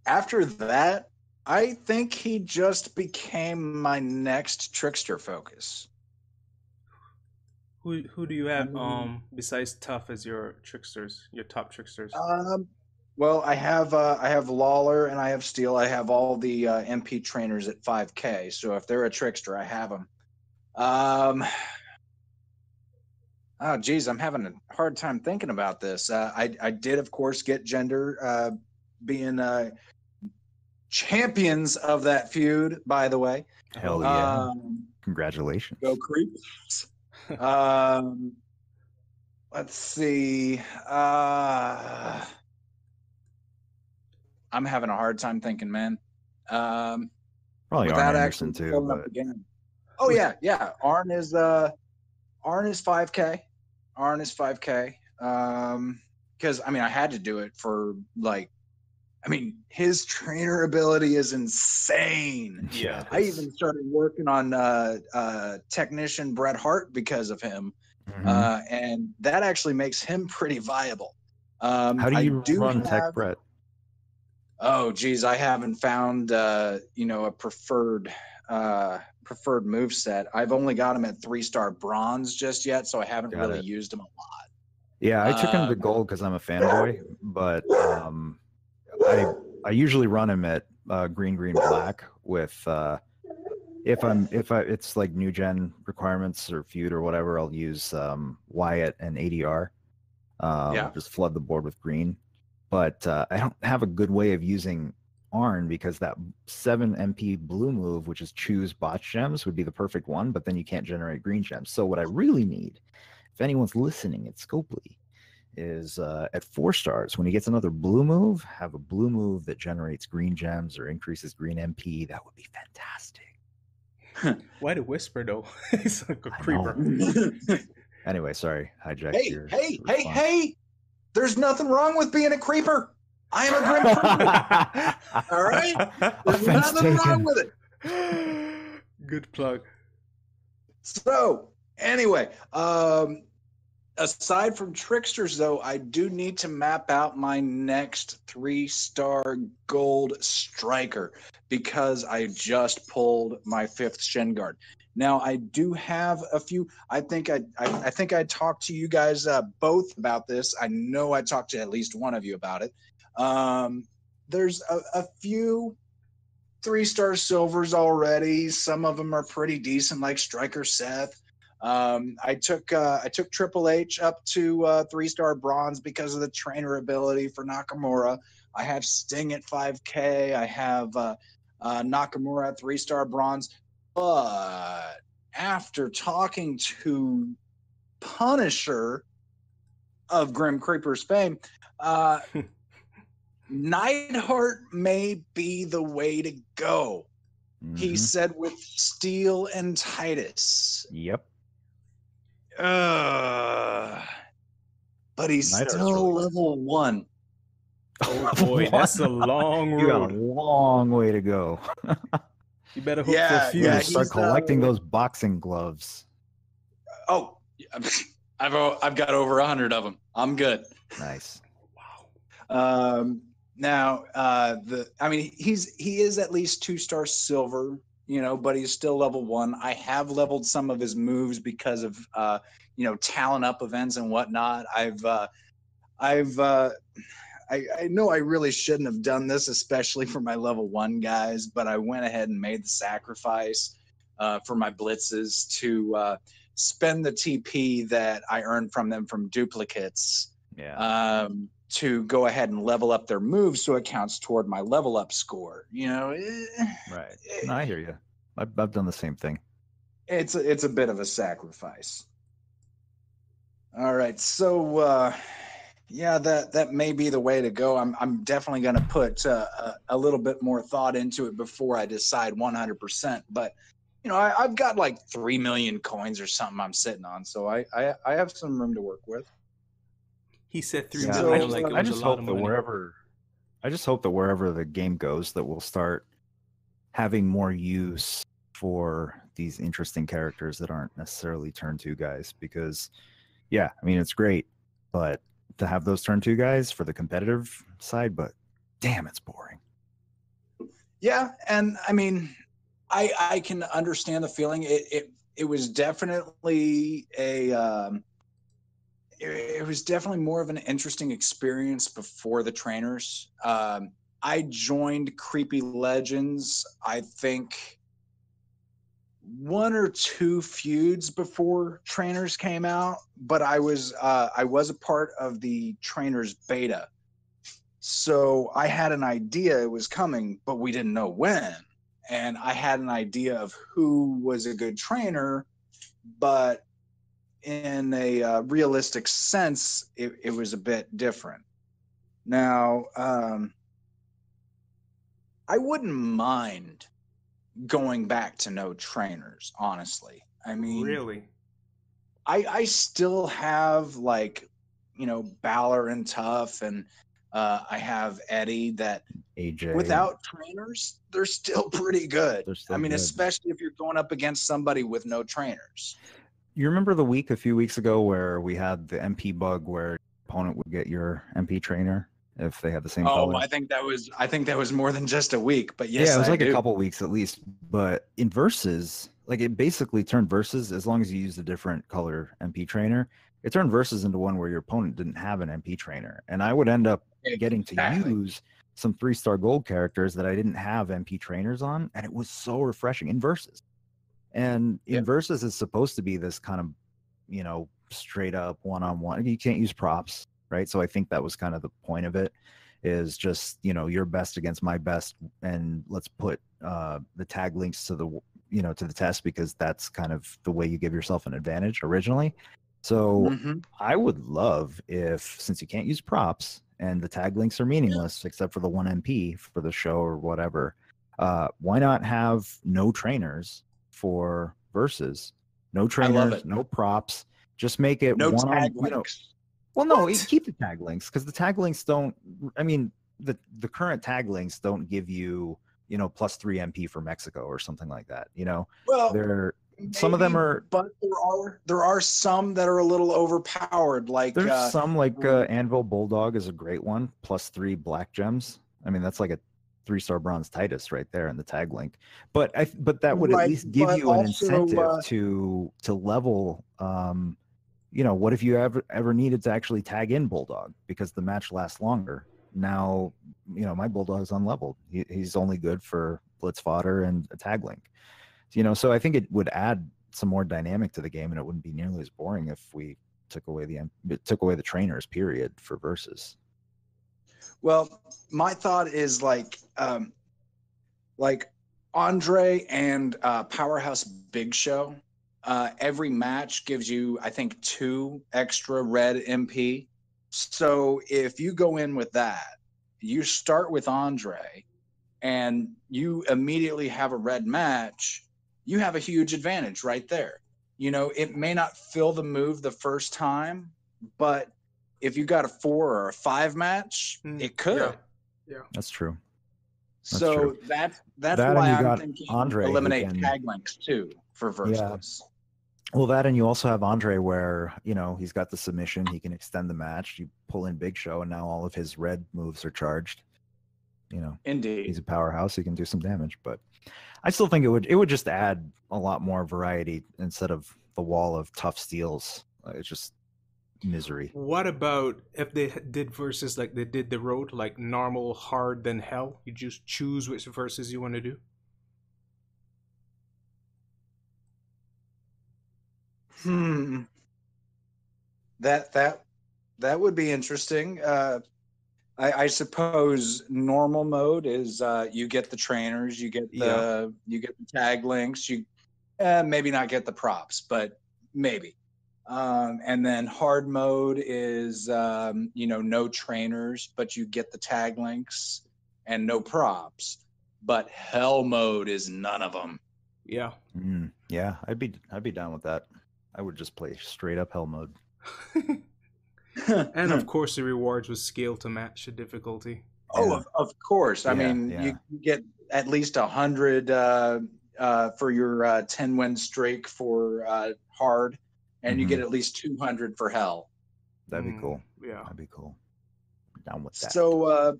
After that, I think he just became my next trickster focus. Who do you have besides Tough as your tricksters, your top tricksters? Well, I have Lawler and I have Steel. I have all the MP trainers at 5K. So if they're a trickster, I have them. Oh, geez, I'm having a hard time thinking about this. I did, of course, get Gender being champions of that feud, by the way. Hell yeah. Congratulations. Go Creeps. Let's see. I'm having a hard time thinking, man. Probably Arn Anderson too. But... Oh yeah. Arn is 5K. Arn is 5K. Because I mean, I had to do it for his trainer ability is insane. Yeah. I even started working on technician Bret Hart because of him. Mm-hmm. And that actually makes him pretty viable. How do you run Tech Bret? Oh, geez, I haven't found a preferred move set. I've only got him at 3-star bronze just yet, so I haven't really used him a lot. Yeah, I took him to gold because I'm a fanboy, but I usually run him at green, black with if it's like new gen requirements or feud or whatever, I'll use Wyatt and ADR. Just flood the board with green. But I don't have a good way of using Arn because that 7 MP blue move, which is choose botch gems, would be the perfect one, but then you can't generate green gems. So what I really need, if anyone's listening at Scopely, is at 4 stars, when he gets another blue move, have a blue move that generates green gems or increases green MP. That would be fantastic. Why the whisper though? He's like a creeper. Anyway, sorry, hijacked your Hey! There's nothing wrong with being a creeper. I am a grim creeper. All right? There's nothing wrong with it. Good plug. So, anyway, aside from tricksters, though, I do need to map out my next 3-star gold striker because I just pulled my 5th Shin Guard. Now I do have a few. I think I talked to you guys both about this. I know I talked to at least one of you about it. There's a few 3-star silvers already. Some of them are pretty decent, like Striker Seth. I took Triple H up to 3-star bronze because of the trainer ability for Nakamura. I have Sting at 5K. I have Nakamura at 3-star bronze. But after talking to Punisher of Grim Creeper's fame, Neidhart may be the way to go. Mm-hmm. He said with Steel and Titus. Yep. But he's still level 1. Oh boy, that's a long road. You got a long way to go. You better hope for a few. Start collecting those boxing gloves. Oh, I've got over 100 of them. I'm good. Nice. Wow. Now, he is at least 2-star silver. but he's still level 1. I have leveled some of his moves because of talent up events and whatnot. I know I really shouldn't have done this, especially for my level 1 guys, but I went ahead and made the sacrifice for my blitzes to spend the TP that I earned from them from duplicates to go ahead and level up their moves so it counts toward my level up score. Right. No, I hear you. I've done the same thing. It's a bit of a sacrifice. All right, so yeah, that may be the way to go. I'm definitely going to put a little bit more thought into it before I decide 100%. But I've got like 3 million coins or something I'm sitting on, so I have some room to work with. He said 3 Yeah, million like it I was a just lot hope of that money. I just hope that wherever the game goes, that we'll start having more use for these interesting characters that aren't necessarily turn 2 guys. Because, yeah, I mean, it's great, but to have those turn 2 guys for the competitive side, but damn, it's boring. Yeah, and I mean, I can understand the feeling. It was definitely it was definitely more of an interesting experience before the trainers. I joined Creepy Legends, I think 1 or 2 feuds before trainers came out, but I was a part of the trainers beta. So I had an idea it was coming, but we didn't know when. And I had an idea of who was a good trainer, but in a realistic sense, it was a bit different. Now, I wouldn't mind going back to no trainers, honestly. I mean, Really? I still have Balor and Tough, and I have Eddie that AJ. Without trainers, they're still pretty good. They're still I mean, good. especially if you're going up against somebody with no trainers. You remember a few weeks ago where we had the MP bug where your opponent would get your MP trainer if they had the same color? I think that was more than just a week, but yes, yeah, it was like a couple weeks at least. But in versus, like it basically turned versus, as long as you used a different color MP trainer, it turned versus into one where your opponent didn't have an MP trainer, and I would end up getting to use some 3-star gold characters that I didn't have MP trainers on, and it was so refreshing in versus. And in versus is supposed to be this kind of, straight up one-on-one. You can't use props, right? So I think that was kind of the point of it, is just, your best against my best, and let's put the tag links to the test, because that's kind of the way you give yourself an advantage originally. So I would love if, since you can't use props and the tag links are meaningless except for the 1 MP for the show or whatever, why not have no trainers for versus? No trainers, no props. Just make it no one tag on, links. Well, no, keep the tag links, because the tag links don't. I mean, the current tag links don't give you, plus 3 MP for Mexico or something like that. Well, they're some of them are, but there are some that are a little overpowered. Like there's some like Anvil Bulldog is a great one, plus 3 black gems. I mean, that's like a 3-star bronze Titus right there in the tag link. But that would at least give you an incentive to level. What if you ever needed to actually tag in Bulldog because the match lasts longer? Now, my Bulldog's unleveled. He's only good for blitz fodder and a tag link. So I think it would add some more dynamic to the game, and it wouldn't be nearly as boring if we took away the trainers, period, for versus. Well, my thought is like Andre and Powerhouse Big Show. Every match gives you, I think, 2 extra red MP. So if you go in with that, you start with Andre, and you immediately have a red match, you have a huge advantage right there. It may not fill the move the first time, but if you got a 4 or a 5 match, it could. Yeah. That's true. So that's why I'm thinking Andre eliminate tag links too for versus. Yeah. Well, that, and you also have Andre where, he's got the submission, he can extend the match. You pull in Big Show, and now all of his red moves are charged. You know, Indeed. he's a powerhouse. He can do some damage, but I still think it would just add a lot more variety instead of the wall of tough steals. It's just misery. What about if they did versus like they did the road, like normal, hard, then hell? You just choose which verses you want to do. That would be interesting. I suppose normal mode is you get the trainers, you get the tag links, you maybe not get the props, but maybe. And then hard mode is no trainers, but you get the tag links and no props. But hell mode is none of them. Yeah. Yeah, I'd be down with that. I would just play straight up hell mode. And of course, the rewards was scaled to match the difficulty. Oh, of course. I mean, you get at least 100 for your 10-win streak for hard, and you get at least 200 for hell. That'd be cool. Yeah, that'd be cool. I'm down with that. So,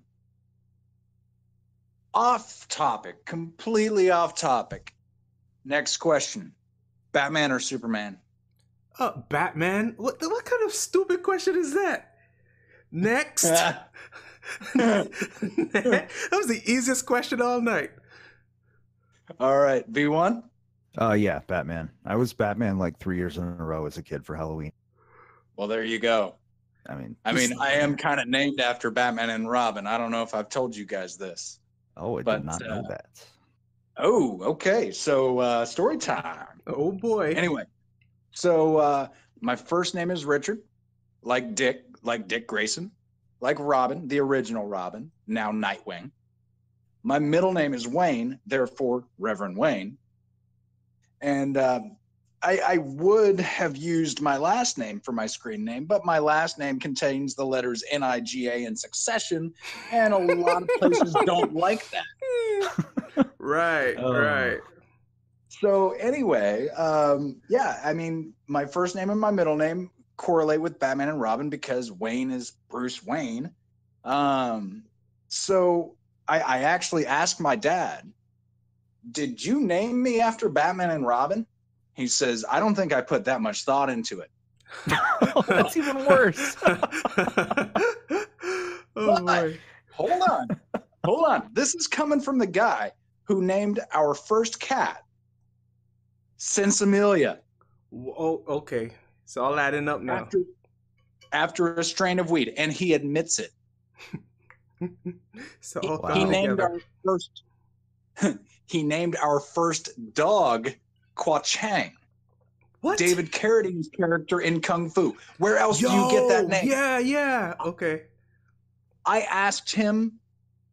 off topic, completely off topic. Next question: Batman or Superman? Batman? What kind of stupid question is that? Next. That was the easiest question all night. All right, V1? Yeah, Batman. I was Batman like 3 years in a row as a kid for Halloween. Well, there you go. I mean, I am kind of named after Batman and Robin. I don't know if I've told you guys this. Oh, I did not know that. Oh, okay. So, story time. Oh, boy. Anyway. So my first name is Richard, like Dick Grayson, like Robin, the original Robin, now Nightwing. My middle name is Wayne, therefore Reverend Wayne. And I would have used my last name for my screen name, but my last name contains the letters Niga in succession, and a lot of places don't like that. Right. So anyway, I mean, my first name and my middle name correlate with Batman and Robin because Wayne is Bruce Wayne. So I actually asked my dad, did you name me after Batman and Robin? He says, I don't think I put that much thought into it. That's even worse. But, hold on. This is coming from the guy who named our first cat Sinsamelia. Oh, okay. It's all adding up now. After a strain of weed, and he admits it. So he named our first. He named our first dog Kwa Chang. What? David Carradine's character in Kung Fu. Where else do you get that name? Yeah. Okay. I asked him,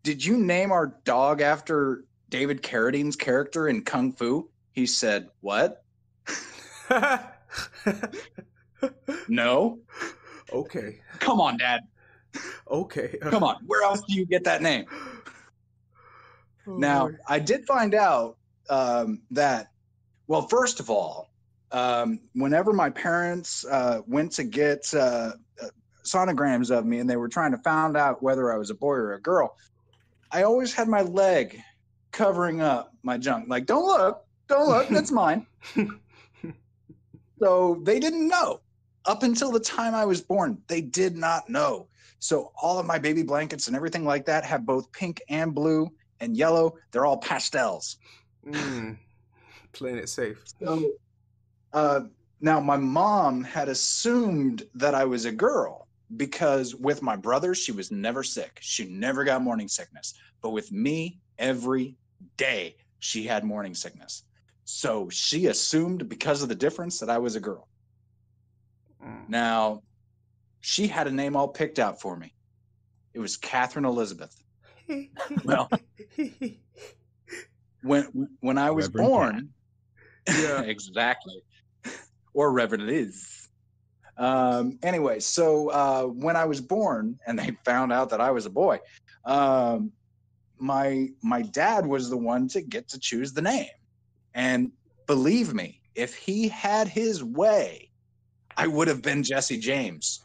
did you name our dog after David Carradine's character in Kung Fu? He said, what? No. Okay. Come on, Dad. Okay. Come on. Where else do you get that name? Now, I did find out that, well, first of all, whenever my parents went to get sonograms of me and they were trying to find out whether I was a boy or a girl, I always had my leg covering up my junk. Like, don't look, that's mine. So they didn't know. Up until the time I was born, they did not know. So all of my baby blankets and everything like that have both pink and blue and yellow. They're all pastels. Playing it safe. So now my mom had assumed that I was a girl because with my brother, she was never sick. She never got morning sickness. But with me, every day, she had morning sickness. So she assumed because of the difference that I was a girl. Now, she had a name all picked out for me. It was Catherine Elizabeth. Well, when I was born, yeah, exactly, or Reverend Liz. Anyway, so when I was born, and they found out that I was a boy, my dad was the one to get to choose the name. And believe me, if he had his way, I would have been Jesse James.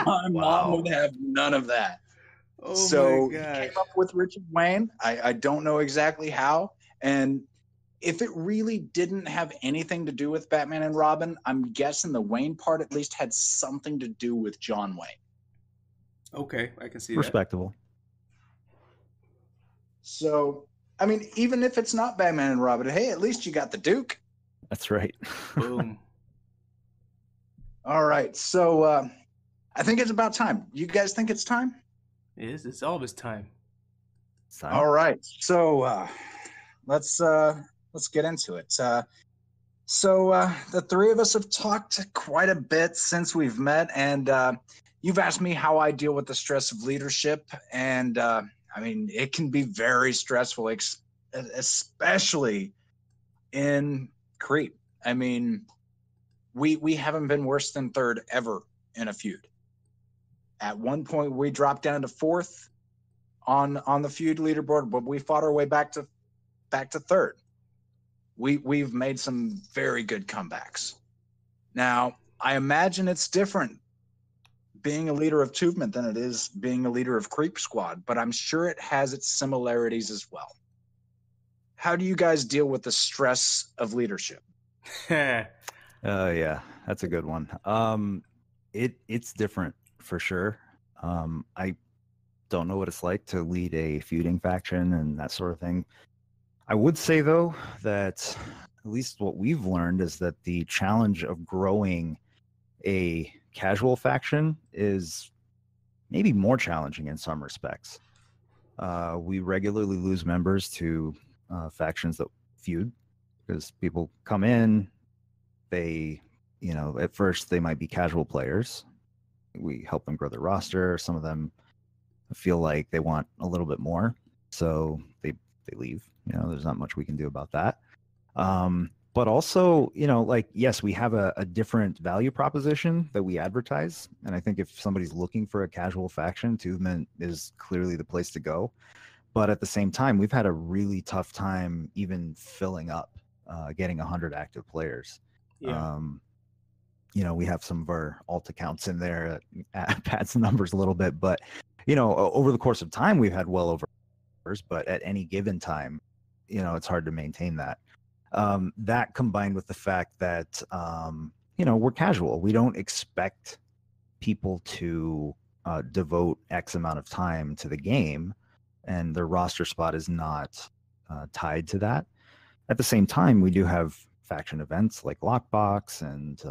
My mom would have none of that. Oh my So he came gosh. up with Richard Wayne. I don't know exactly how. And if it really didn't have anything to do with Batman and Robin, I'm guessing the Wayne part at least had something to do with John Wayne. Okay, I can see that. Respectable. So, I mean, even if it's not Batman and Robin, hey, at least you got the Duke. That's right. Boom. All right. So I think it's about time. You guys think it's time? It's always time. All right. So let's get into it. So the three of us have talked quite a bit since we've met, and you've asked me how I deal with the stress of leadership, and I mean, it can be very stressful, especially in Creep. I mean, we haven't been worse than third ever in a feud. At one point, we dropped down to fourth on the feud leaderboard, but we fought our way back to third. We've made some very good comebacks. Now, I imagine it's different being a leader of 2vement than it is being a leader of Creep Squad, but I'm sure it has its similarities as well. How do you guys deal with the stress of leadership? Yeah, that's a good one. It's different for sure. I don't know what it's like to lead a feuding faction and that sort of thing. I would say though that at least what we've learned is that the challenge of growing a casual faction is maybe more challenging in some respects. We regularly lose members to factions that feud because people come in, they, at first they might be casual players. We help them grow their roster. Some of them feel like they want a little bit more, so they leave. There's not much we can do about that. But also, yes, we have a different value proposition that we advertise. And I think if somebody's looking for a casual faction, 2vement is clearly the place to go. But at the same time, we've had a really tough time even filling up, getting 100 active players. Yeah. We have some of our alt accounts in there that pads the numbers a little bit. But, over the course of time, we've had well over, but at any given time, it's hard to maintain that. That combined with the fact that, we're casual. We don't expect people to devote X amount of time to the game, and their roster spot is not tied to that. At the same time, we do have faction events like Lockbox and,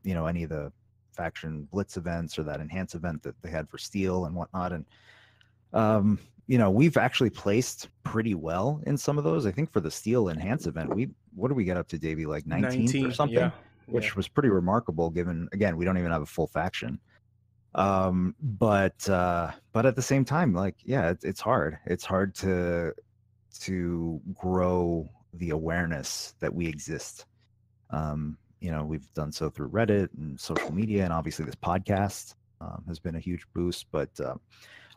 any of the faction Blitz events or that Enhance event that they had for Steel and whatnot. And, we've actually placed pretty well in some of those. I think for the Steel Enhance event, what did we get up to, Davey? Like 19th or something? Yeah. Which was pretty remarkable given, again, we don't even have a full faction. But at the same time, it's hard. It's hard to grow the awareness that we exist. We've done so through Reddit and social media, and obviously this podcast has been a huge boost. But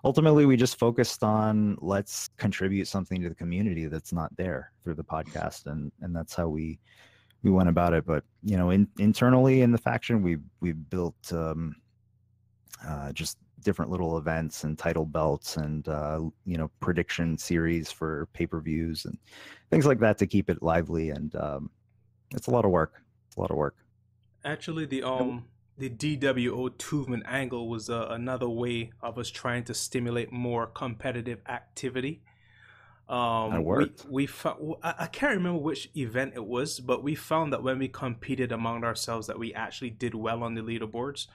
ultimately, we just focused on let's contribute something to the community that's not there through the podcast, and that's how we went about it. But internally in the faction, we built just different little events and title belts and prediction series for pay-per-views and things like that to keep it lively. And it's a lot of work. Actually, the dWo 2vement angle was another way of us trying to stimulate more competitive activity. It worked. We found, I can't remember which event it was, but we found that when we competed among ourselves that we actually did well on the leaderboards.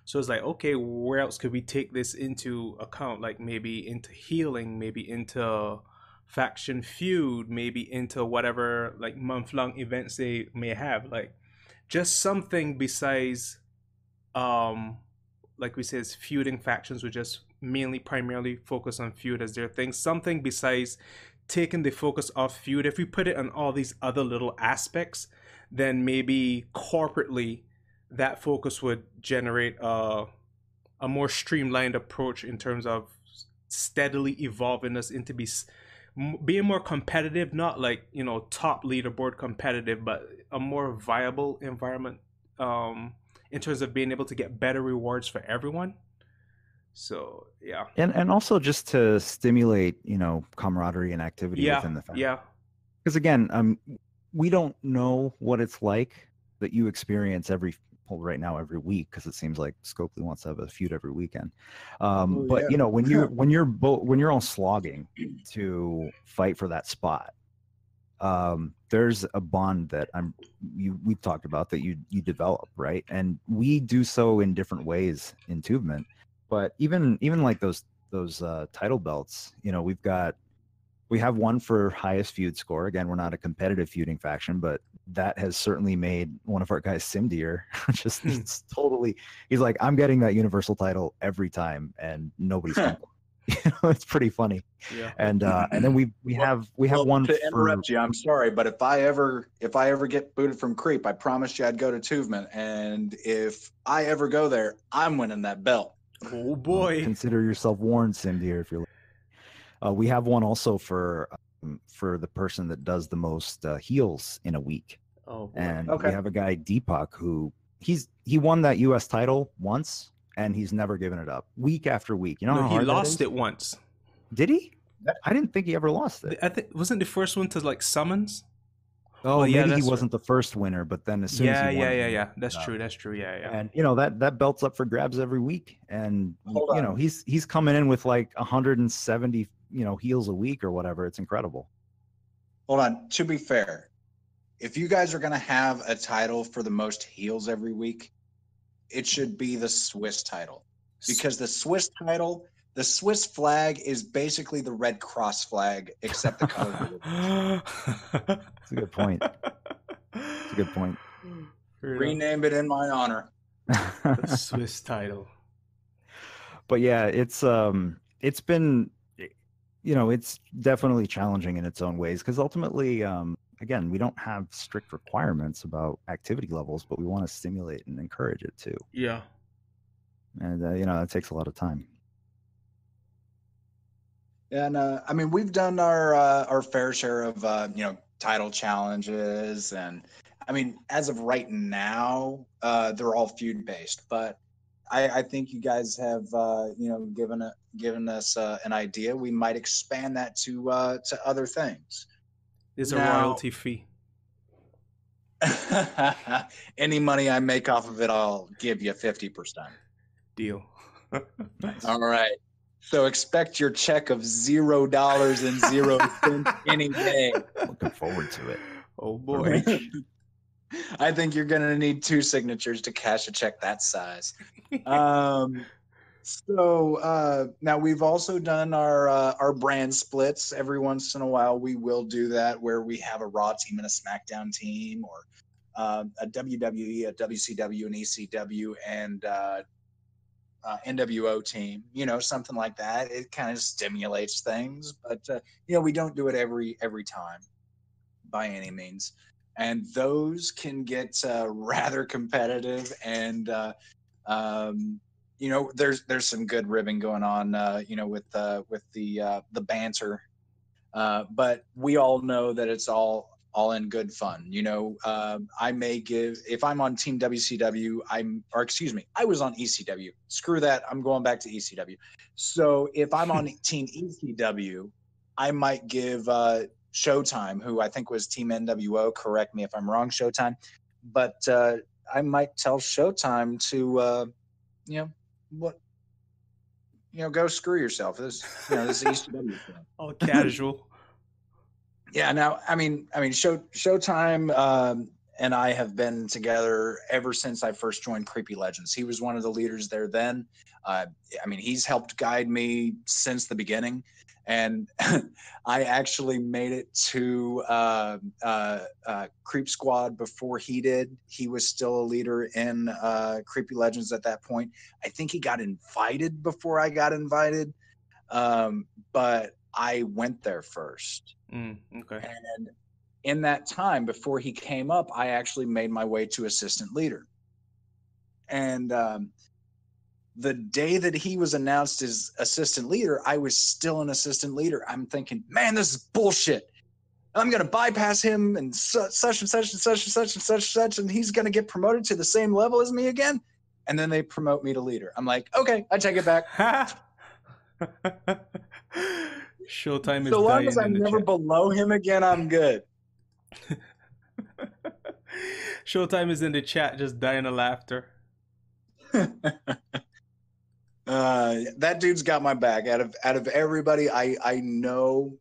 So it's like, okay, where else could we take this into account? Like maybe into healing, maybe into faction feud, maybe into whatever like month-long events they may have. Like just something besides, like we said, feuding factions would just primarily focus on feud as their thing. Something besides taking the focus off feud. If we put it on all these other little aspects, then maybe corporately that focus would generate a more streamlined approach in terms of steadily evolving us into being more competitive, not like top leaderboard competitive, but a more viable environment in terms of being able to get better rewards for everyone. So yeah, And also just to stimulate, camaraderie and activity yeah, within the family. yeah. Because again, we don't know what it's like that you experience right now every week, because it seems like Scopely wants to have a feud every weekend. But yeah. when you're all slogging to fight for that spot, there's a bond that we've talked about that you develop, right? And we do so in different ways in 2vement. But even like those title belts, we have one for highest feud score. Again, we're not a competitive feuding faction, but that has certainly made one of our guys, Simdir, just totally. He's like, I'm getting that universal title every time, and nobody's complaining. It's pretty funny. Yeah. And then we have one to for. interrupt you. I'm sorry, but if I ever get booted from Creep, I promised you I'd go to 2vement, and if I ever go there, I'm winning that belt. Oh boy! Well, consider yourself warned, Simdir, if you're. We have one also for the person that does the most heals in a week. Oh boy. And Okay. we have a guy, Deepak, who he won that US title once, and he's never given it up, week after week. You know, No, how he hard that lost is? it once. Did he? I didn't think he ever lost it. I think wasn't the first one to like summons. Oh, well, yeah, maybe he that's wasn't the first winner, but then as soon as he won, yeah. That's true. That's true. Yeah, yeah. And that belt's up for grabs every week, and Hold on. he's coming in with like 170 heals a week or whatever. It's incredible. Hold on. To be fair, if you guys are going to have a title for the most heals every week, it should be the Swiss title, because the Swiss title, the Swiss flag is basically the Red Cross flag, except the color. That's a good point. That's a good point. Rename it in my honor. The Swiss title. But yeah, it's been, it's definitely challenging in its own ways, because ultimately, again, we don't have strict requirements about activity levels, but we want to stimulate and encourage it too. Yeah. And that takes a lot of time. And I mean, we've done our fair share of title challenges, and I mean, as of right now, they're all feud based. But I think you guys have given us an idea. We might expand that to other things. There's a royalty fee. Any money I make off of it, I'll give you 50%. Deal. Nice. All right. So expect your check of $0.00 any day. Looking forward to it. Oh boy. I think you're going to need 2 signatures to cash a check that size. So now we've also done our brand splits. Every once in a while, we will do that, where we have a Raw team and a SmackDown team, or a WWE, a WCW, an ECW, and NWO team. Something like that. It kind of stimulates things, but we don't do it every time by any means. And those can get rather competitive, and there's some good ribbing going on, with the banter. But we all know that it's all in good fun. I may give, if I'm on Team WCW, I was on ECW. Screw that. I'm going back to ECW. So if I'm on Team ECW, I might give Showtime, who I think was Team NWO. Correct me if I'm wrong, Showtime. But I might tell Showtime to, go screw yourself. This is ECW thing. All casual. Yeah. Now, I mean, Showtime and I have been together ever since I first joined Creepy Legends. He was one of the leaders there then. He's helped guide me since the beginning. And I actually made it to Creep Squad before he did. He was still a leader in Creepy Legends at that point. I think he got invited before I got invited, but I went there first. Okay. And in that time, before he came up, I actually made my way to assistant leader. And the day that he was announced as assistant leader, I was still an assistant leader. I'm thinking, man, this is bullshit. I'm going to bypass him and such and such and such and such and such and such, and he's going to get promoted to the same level as me again. and then they promote me to leader. I'm like, okay, I take it back. Showtime is So long dying as I'm in the never chat. below him again, I'm good. Showtime is in the chat, just dying of laughter. That dude's got my back. Out of everybody I know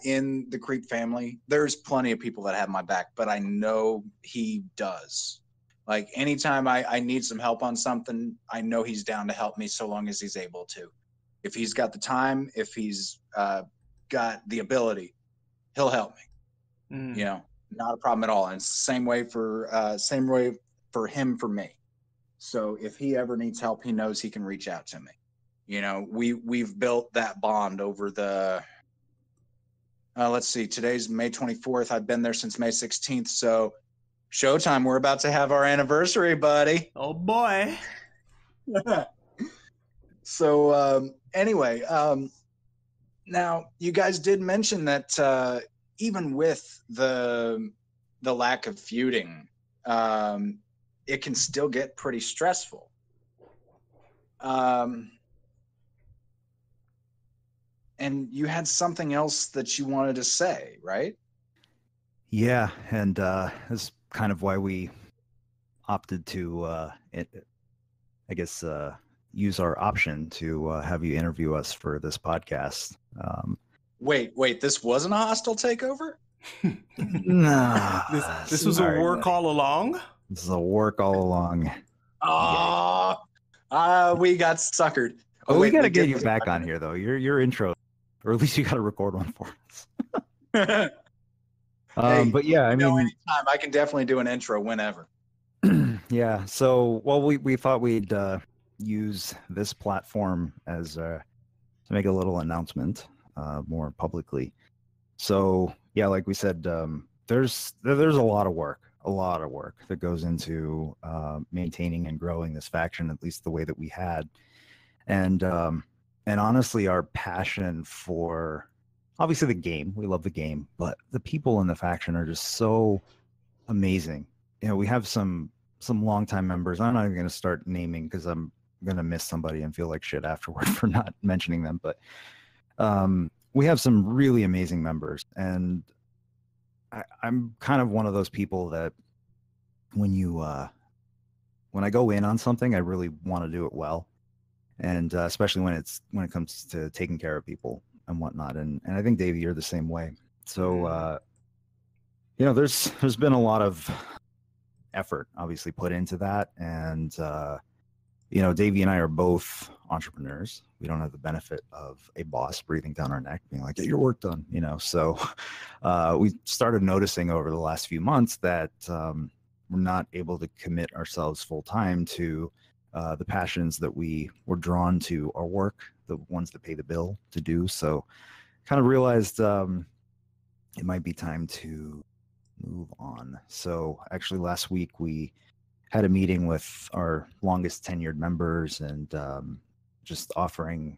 in the Creep family, there's plenty of people that have my back, but I know he does. Like anytime I need some help on something, I know he's down to help me so long as he's able to. If he's got the time, if he's got the ability, he'll help me. You know, not a problem at all. And it's the same way for him for me. So if he ever needs help, he knows he can reach out to me. You know, we've built that bond over the let's see, today's May 24th. I've been there since May 16th. So Showtime, we're about to have our anniversary, buddy. Oh boy. So anyway, now you guys did mention that even with the lack of feuding, it can still get pretty stressful. And you had something else that you wanted to say, right? Yeah, and that's kind of why we opted to, I guess, use our option to have you interview us for this podcast. Wait, this wasn't a hostile takeover? No, this was a work all along. This is a work all along. We got suckered. Well, we got to get you back on here, though. Your intro, or at least you got to record one for us. Hey, but yeah, I mean, anytime I can definitely do an intro whenever. Yeah. So, well, we thought we'd use this platform as to make a little announcement more publicly. So, yeah, like we said, there's a lot of work that goes into maintaining and growing this faction, at least the way that we had, and honestly, our passion for obviously the game, we love the game, but the people in the faction are just so amazing. You know, we have some longtime members. I'm not even going to start naming because I'm going to miss somebody and feel like shit afterward for not mentioning them. But we have some really amazing members, and I'm kind of one of those people that when I go in on something, I really want to do it well, and especially when it comes to taking care of people and whatnot. And I think, Davey, you're the same way. So you know, there's been a lot of effort obviously put into that, and you know, Davey and I are both entrepreneurs. We don't have the benefit of a boss breathing down our neck being like, get your work done, you know. So we started noticing over the last few months that we're not able to commit ourselves full time to the passions that we were drawn to our work, the ones that pay the bill to do. So kind of realized it might be time to move on. So actually last week we had a meeting with our longest tenured members and just offering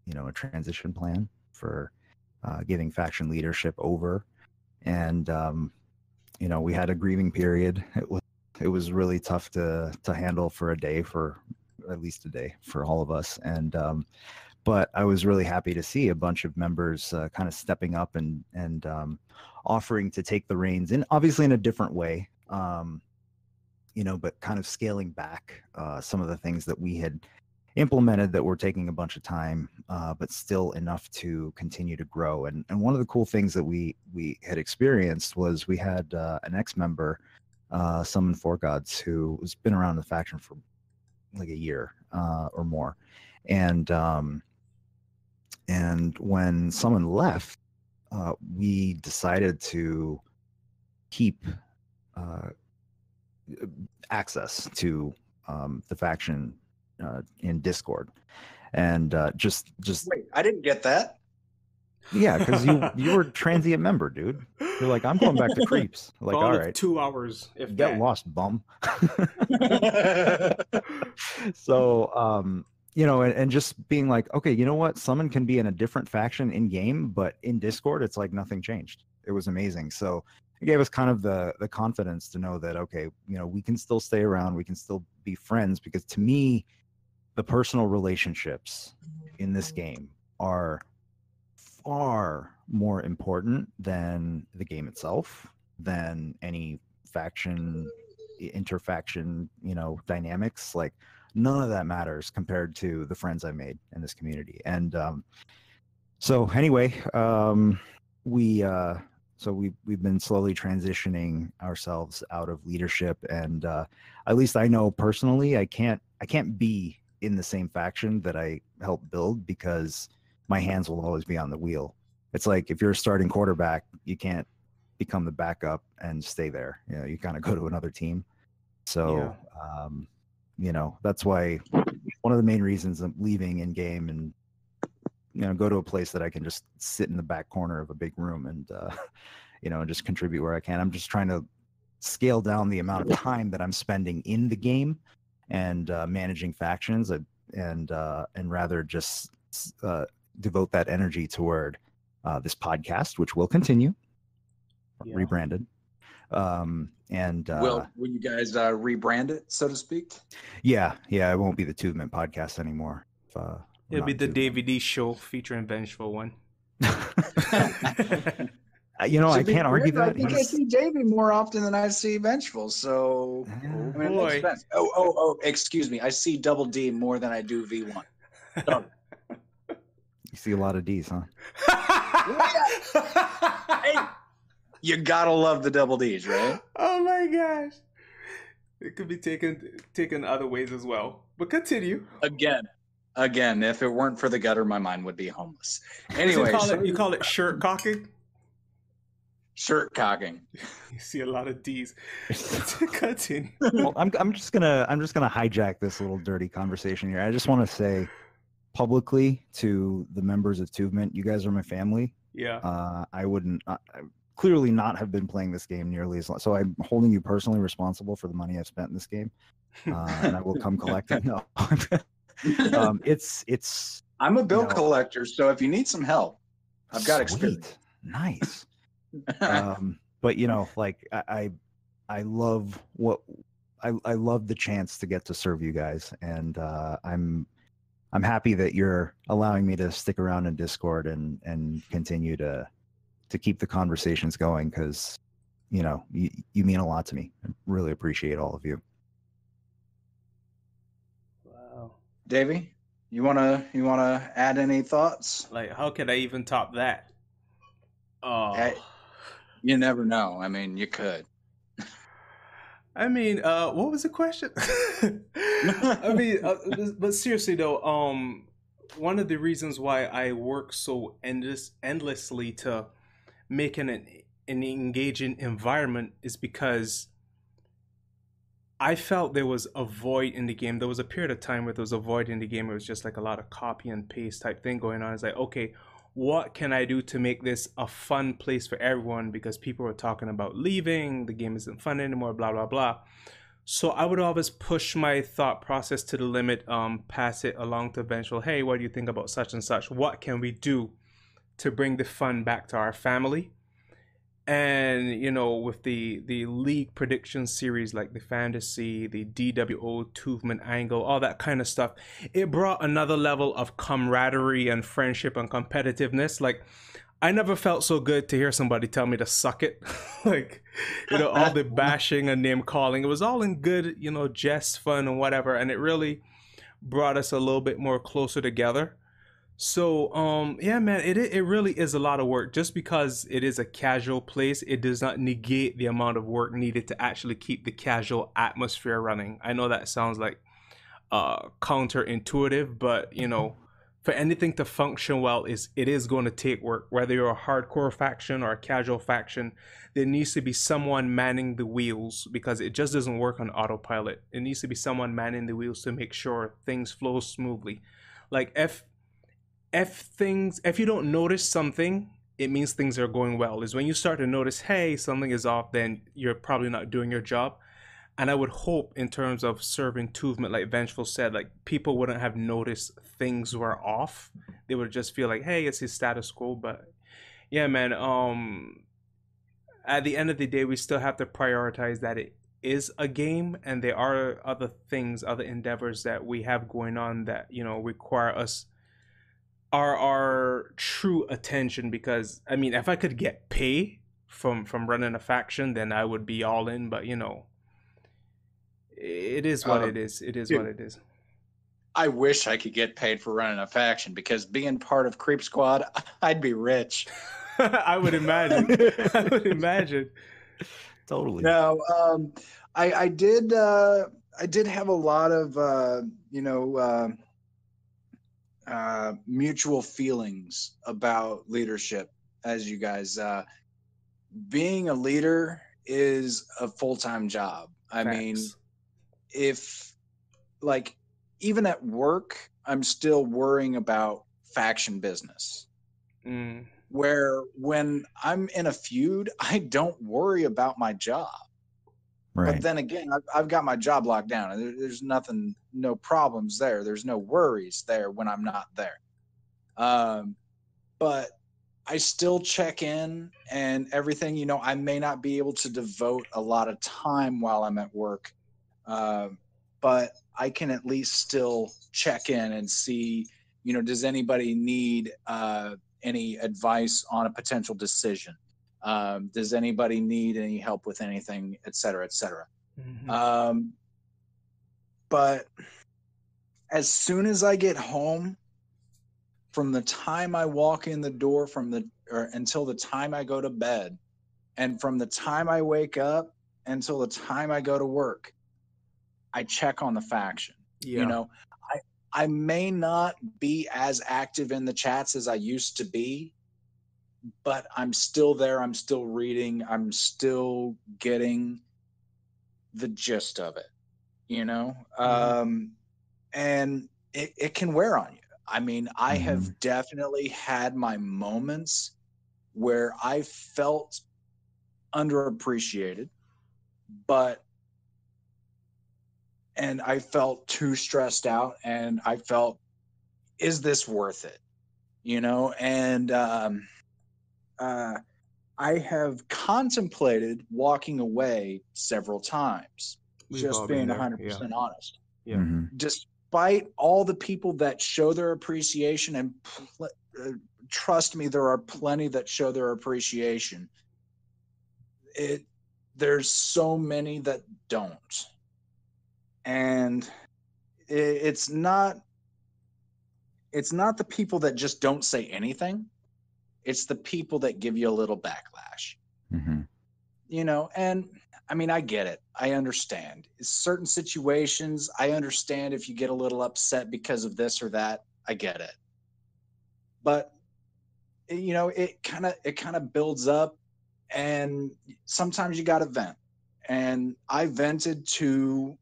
you know, a transition plan for giving faction leadership over. And you know, we had a grieving period. It was really tough to handle for at least a day for all of us. And but I was really happy to see a bunch of members kind of stepping up and offering to take the reins, and obviously in a different way, you know, but kind of scaling back some of the things that we had implemented that were taking a bunch of time, but still enough to continue to grow. And one of the cool things that we had experienced was we had an ex-member, Summon Four Gods, who has been around the faction for like a year or more. And when someone left, we decided to keep access to the faction in Discord, and just wait, I didn't get that. Yeah, because you were a transient member, dude. You're like, I'm going back to Creeps. Like, all right, 2 hours. If get lost, bum. So you know, and just being like, okay, you know what? Someone can be in a different faction in game, but in Discord, it's like nothing changed. It was amazing. So it gave us kind of the confidence to know that, okay, you know, we can still stay around, we can still be friends, because to me, the personal relationships in this game are far more important than the game itself, than any faction, interfaction, you know, dynamics. Like, none of that matters compared to the friends I made in this community. And so anyway, we've been slowly transitioning ourselves out of leadership, and at least I know personally I can't be in the same faction that I helped build, because my hands will always be on the wheel. It's like, if you're a starting quarterback, you can't become the backup and stay there. You know, you kind of go to another team. So you know, that's why one of the main reasons I'm leaving in game and, you know, go to a place that I can just sit in the back corner of a big room and you know, and just contribute where I can. I'm just trying to scale down the amount of time that I'm spending in the game and managing factions, and rather just devote that energy toward this podcast, which will continue, rebranded. Will you guys rebrand it, so to speak? Yeah, it won't be the 2vement podcast anymore. It'll be the DVD show featuring Vengeful One. You know, I can't argue that. I think I see Davey more often than I see Vengeful, so I mean, it makes sense. Oh, excuse me. I see Double D more than I do V1. So. You see a lot of D's, huh? Hey, you gotta love the Double D's, right? Oh my gosh. It could be taken other ways as well. But continue. Again, if it weren't for the gutter, my mind would be homeless. Anyway, you call it shirt cocking? Shirt cocking. You see a lot of D's. Continue. Well, I'm just gonna hijack this little dirty conversation here. I just want to say publicly to the members of 2vement, you guys are my family. Yeah. I wouldn't clearly not have been playing this game nearly as long. So I'm holding you personally responsible for the money I've spent in this game, and I will come collect it. No. It's. I'm a bill collector, so if you need some help, I've got experience. Nice. But you know, like I love I love the chance to get to serve you guys, and I'm happy that you're allowing me to stick around in Discord and continue to keep the conversations going, because you know, you mean a lot to me. I really appreciate all of you. Wow. Davey, you wanna add any thoughts? Like, how could I even top that? Oh. You never know. I mean, you could. I mean, what was the question? I mean, but seriously though, one of the reasons why I work so endlessly to make an engaging environment is because I felt there was a void in the game. There was a period of time where there was a void in the game. It was just like a lot of copy and paste type thing going on. It's like, okay, what can I do to make this a fun place for everyone? Because people were talking about leaving, the game isn't fun anymore, blah, blah, blah. So I would always push my thought process to the limit, pass it along to Vengeful. Hey, what do you think about such and such? What can we do to bring the fun back to our family? And you know, with the league prediction series, like the fantasy, the dWo, 2vement angle, all that kind of stuff, it brought another level of camaraderie and friendship and competitiveness. Like, I never felt so good to hear somebody tell me to suck it. Like, you know, all the bashing and name calling, it was all in good, you know, jest, fun and whatever, and it really brought us a little bit more closer together. So yeah, man, it really is a lot of work. Just because it is a casual place, it does not negate the amount of work needed to actually keep the casual atmosphere running. I know that sounds like counterintuitive, but you know, for anything to function well, it is going to take work. Whether you're a hardcore faction or a casual faction, there needs to be someone manning the wheels, because it just doesn't work on autopilot. It needs to be someone manning the wheels to make sure things flow smoothly. Like, if you don't notice something, it means things are going well. Is when you start to notice, hey, something is off, then you're probably not doing your job. And I would hope, in terms of serving 2vement, like Vengeful said, like, people wouldn't have noticed things were off. They would just feel like, hey, it's his status quo. But yeah, man, at the end of the day, we still have to prioritize that it is a game, and there are other things, other endeavors that we have going on that, you know, require us our true attention. Because I mean, if I could get pay from running a faction, then I would be all in. But you know, it is what Uh, it is. It is what dude, it is. I wish I could get paid for running a faction, because being part of Creep Squad, I'd be rich. I would imagine. I would imagine. Totally. No, I did. I did have a lot of mutual feelings about leadership. As you guys, being a leader is a full-time job. I mean, Facts. if like even at work, I'm still worrying about faction business. Mm. Where when I'm in a feud, I don't worry about my job. But Right. then again, I've got my job locked down, and there's nothing, no problems there. There's no worries there when I'm not there. But I still check in and everything. You know, I may not be able to devote a lot of time while I'm at work, but I can at least still check in and see, you know, does anybody need any advice on a potential decision? Does anybody need any help with anything, et cetera, et cetera? Mm-hmm. But as soon as I get home, from the time I walk in the door until the time I go to bed, and from the time I wake up until the time I go to work, I check on the faction. You Yeah. know, I may not be as active in the chats as I used to be, but I'm still there. I'm still reading. I'm still getting the gist of it, you know? Mm-hmm. And it can wear on you. I mean, I Mhm. have definitely had my moments where I felt underappreciated, and I felt too stressed out, and I felt, is this worth it? You know, and uh, I have contemplated walking away several times, We've just all been being there. Yeah. 100% honest. Yeah. Mhm. Despite all the people that show their appreciation, and trust me, there are plenty that show their appreciation, there's so many that don't. And it's not the people that just don't say anything. It's the people that give you a little backlash. Mhm. You know, and I mean, I get it. I understand. Certain situations, I understand if you get a little upset because of this or that. I get it. But you know, it kind of builds up, and sometimes you got to vent. And I vented to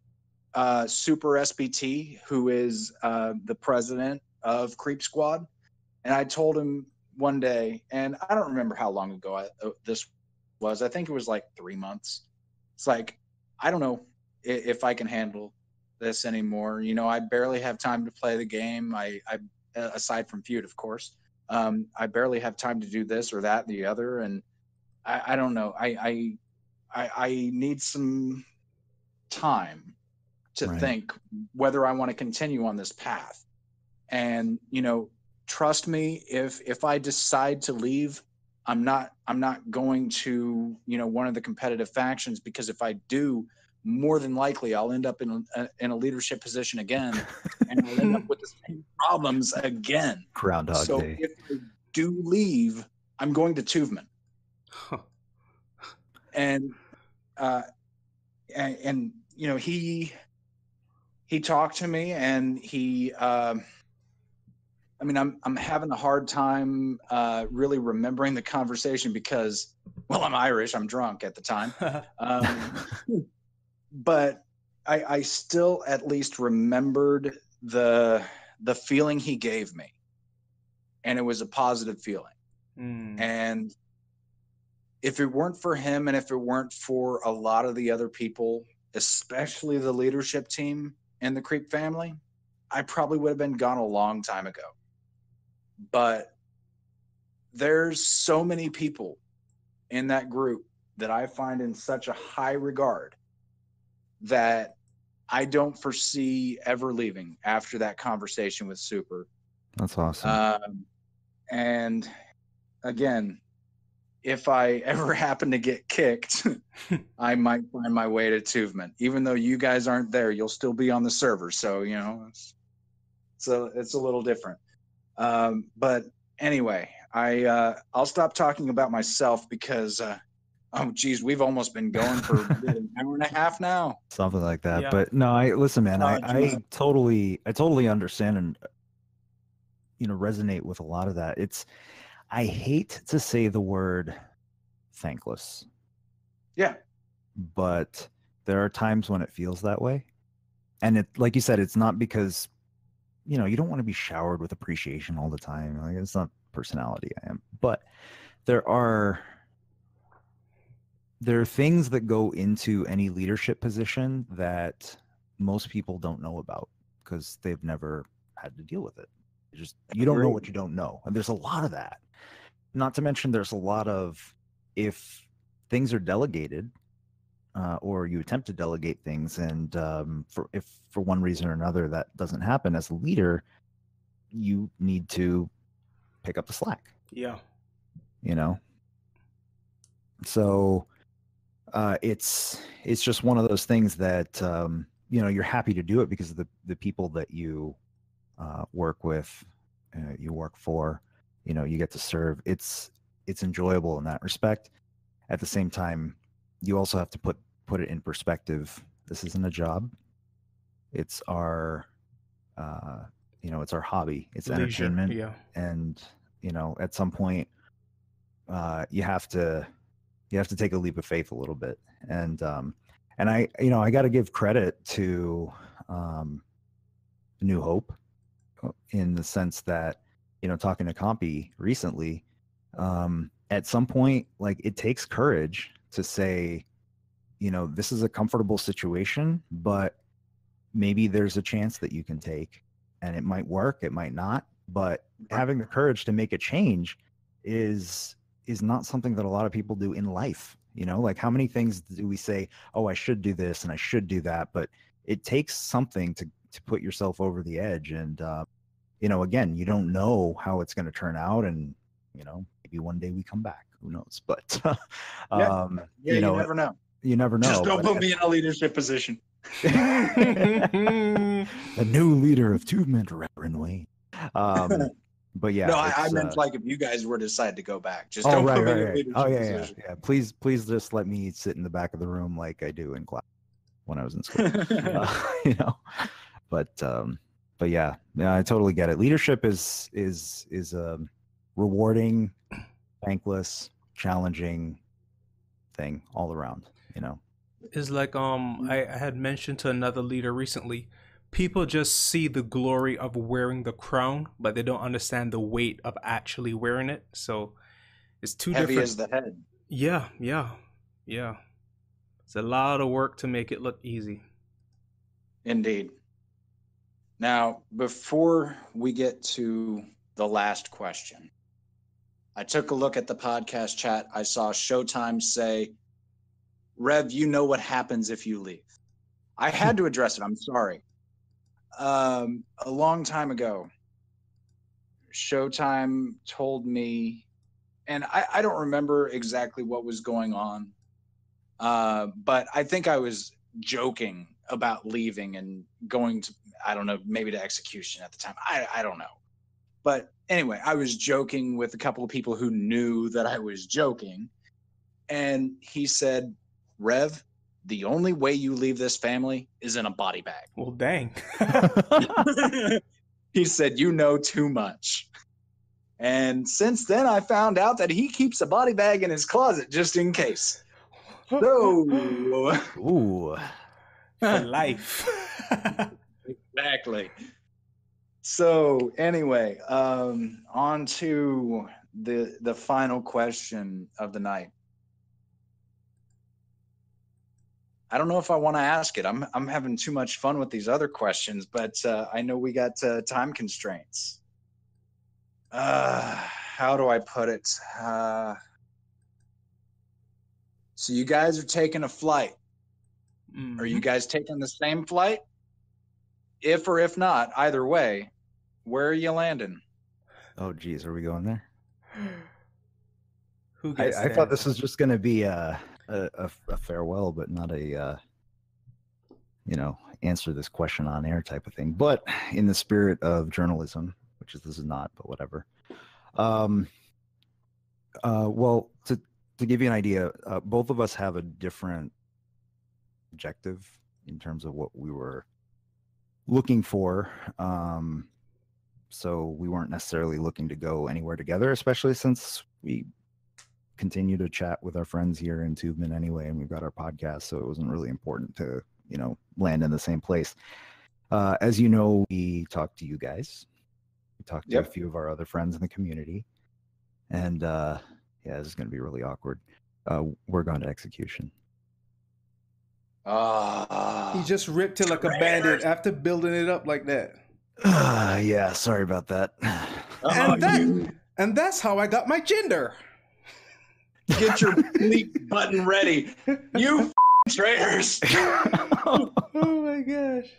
Super SBT, who is the president of Creep Squad, and I told him one day, and I don't remember how long ago this was. I think it was like 3 months. It's like, I don't know if I can handle this anymore. You know, I barely have time to play the game. I aside from feud, of course, I barely have time to do this or that and the other, and I don't know. I need some time to Right. think whether I want to continue on this path. And you know, trust me, if I decide to leave, I'm not going to, you know, one of the competitive factions, because if I do, more than likely I'll end up in a leadership position again, and I'll end up with the same problems again. Groundhog So Day. if I do leave, I'm going to 2vement. And uh and you know, he talked to me, and he I mean, I'm having a hard time really remembering the conversation because, well, I'm Irish. I'm drunk at the time, um, but I still at least remembered the feeling he gave me, and it was a positive feeling. Mm. And if it weren't for him, and if it weren't for a lot of the other people, especially the leadership team and the Creep family, I probably would have been gone a long time ago. But there's so many people in that group that I find in such a high regard that I don't foresee ever leaving after that conversation with Super. That's awesome. And again, if I ever happen to get kicked, I might find my way to 2vement. Even though you guys aren't there, you'll still be on the server. So, you know, it's a little different. But anyway, I'll stop talking about myself because oh geez, we've almost been going for an hour and a half now. Something like that. Yeah. But no, listen, man, I totally understand and resonate with a lot of that. I hate to say the word thankless. Yeah. But there are times when it feels that way. And it, like you said, it's not because, you don't want to be showered with appreciation all the time. Like, it's not personality I am. But there are things that go into any leadership position that most people don't know about because they've never had to deal with it. You don't know what you don't know. And there's a lot of that. Not to mention there's a lot of, if things are delegated or you attempt to delegate things and if for one reason or another that doesn't happen, as a leader, you need to pick up the slack. Yeah. So it's just one of those things that you're happy to do it because of the people that you work with, you work for, you get to serve. It's enjoyable in that respect. At the same time, you also have to put it in perspective. This isn't a job. It's our it's our hobby. It's leisure. Entertainment. Yeah. And at some point you have to take a leap of faith a little bit. And I got to give credit to New Hope in the sense that, talking to Compy recently, at some point, like, it takes courage to say, this is a comfortable situation, but maybe there's a chance that you can take, and it might work, it might not, but having the courage to make a change is not something that a lot of people do in life. Like, how many things do we say, oh, I should do this and I should do that, but it takes something to put yourself over the edge. And again, you don't know how it's going to turn out, and maybe one day we come back, who knows? But you never know. You never know. Just don't put me in a leadership position. The new leader of 2vement, Reverend Wayne. But yeah, no, I meant like if you guys were to decide to go back, just don't put me in a leadership position. Yeah. Please just let me sit in the back of the room like I do in class when I was in school. But yeah, I totally get it. Leadership is rewarding, thankless, challenging thing all around. Is like I had mentioned to another leader recently, people just see the glory of wearing the crown, but they don't understand the weight of actually wearing it. So it's too heavy different. As the head. Yeah. It's a lot of work to make it look easy. Indeed. Now, before we get to the last question, I took a look at the podcast chat. I saw Showtime say, Rev, you know what happens if you leave. I had to address it. I'm sorry. A long time ago, Showtime told me, and I don't remember exactly what was going on, but I think I was joking about leaving and going to, I don't know, maybe to execution at the time. I don't know. But anyway, I was joking with a couple of people who knew that I was joking. And he said, Rev, the only way you leave this family is in a body bag. Well, dang. He said, you know too much. And since then, I found out that he keeps a body bag in his closet just in case. So, ooh, for life. Exactly. So anyway, on to the final question of the night. I don't know if I want to ask it. I'm having too much fun with these other questions, but I know we got time constraints. How do I put it? So you guys are taking a flight. Are you guys taking the same flight? If or if not, either way, where are you landing? Oh, geez, are we going there? Who gets I thought this was just going to be a farewell, but not a answer this question on air type of thing. But in the spirit of journalism, which this is not, but whatever. Well, to give you an idea, both of us have a different objective in terms of what we were looking for. So we weren't necessarily looking to go anywhere together, especially since we continue to chat with our friends here in 2vement anyway, and we've got our podcast, so it wasn't really important to, land in the same place. As you know, we talked to you guys. We talked to a few of our other friends in the community. And yeah, this is going to be really awkward. We're going to execution. He just ripped it like a bandit after building it up like that. Yeah, sorry about that. And that's how I got my gender. Get your bleep button ready. You traitors. Oh my gosh.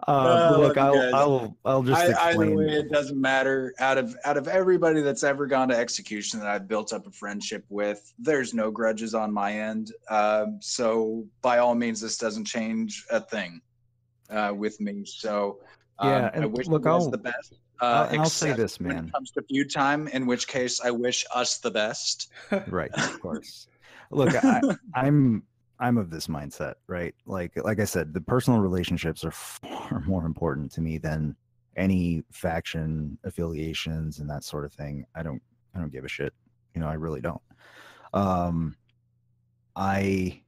Look, I'll just explain. Either way, it doesn't matter. Out of everybody that's ever gone to execution that I've built up a friendship with, there's no grudges on my end. So by all means, this doesn't change a thing with me. So yeah, and I wish look, you guys the best. I'll say this, man. When it comes to feud time, in which case I wish us the best. Right, of course. Look, I'm of this mindset, right? Like I said, the personal relationships are far more important to me than any faction affiliations and that sort of thing. I don't give a shit. I really don't. I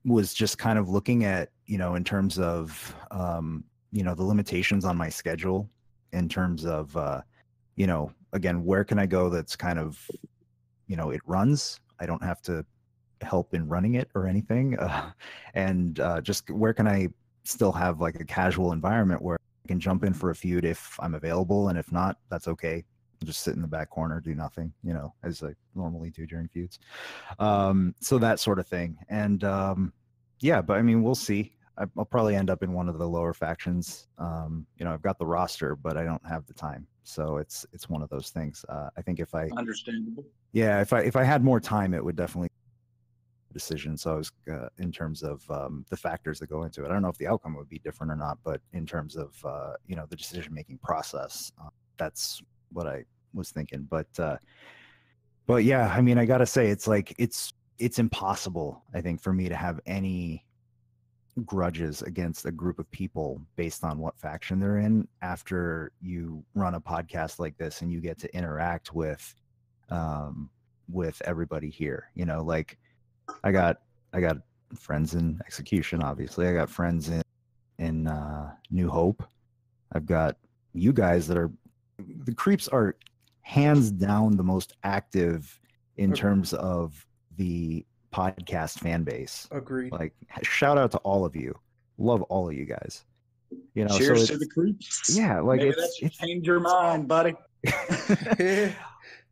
was just kind of looking at, in terms of, the limitations on my schedule, in terms of, again, where can I go that's kind of, it runs. I don't have to help in running it or anything. And just where can I still have like a casual environment where I can jump in for a feud if I'm available, and if not, that's okay. I'll just sit in the back corner, do nothing, as I normally do during feuds. So that sort of thing. And yeah, but I mean, we'll see. I'll probably end up in one of the lower factions. I've got the roster, but I don't have the time. So it's one of those things. I think if I understandable. Yeah, if I had more time, it would definitely decision. So I was in terms of the factors that go into it. I don't know if the outcome would be different or not, but in terms of the decision making process, that's what I was thinking. But yeah, I mean, I gotta say, it's like it's impossible, I think, for me to have any grudges against a group of people based on what faction they're in after you run a podcast like this and you get to interact with everybody here. Like I got friends in execution, obviously. I got friends in New Hope. I've got you guys that are, the creeps are hands down the most active in terms of the podcast fan base. Agreed. Like, shout out to all of you. Love all of you guys. Cheers to the creeps. Yeah, like maybe that should change your mind, buddy.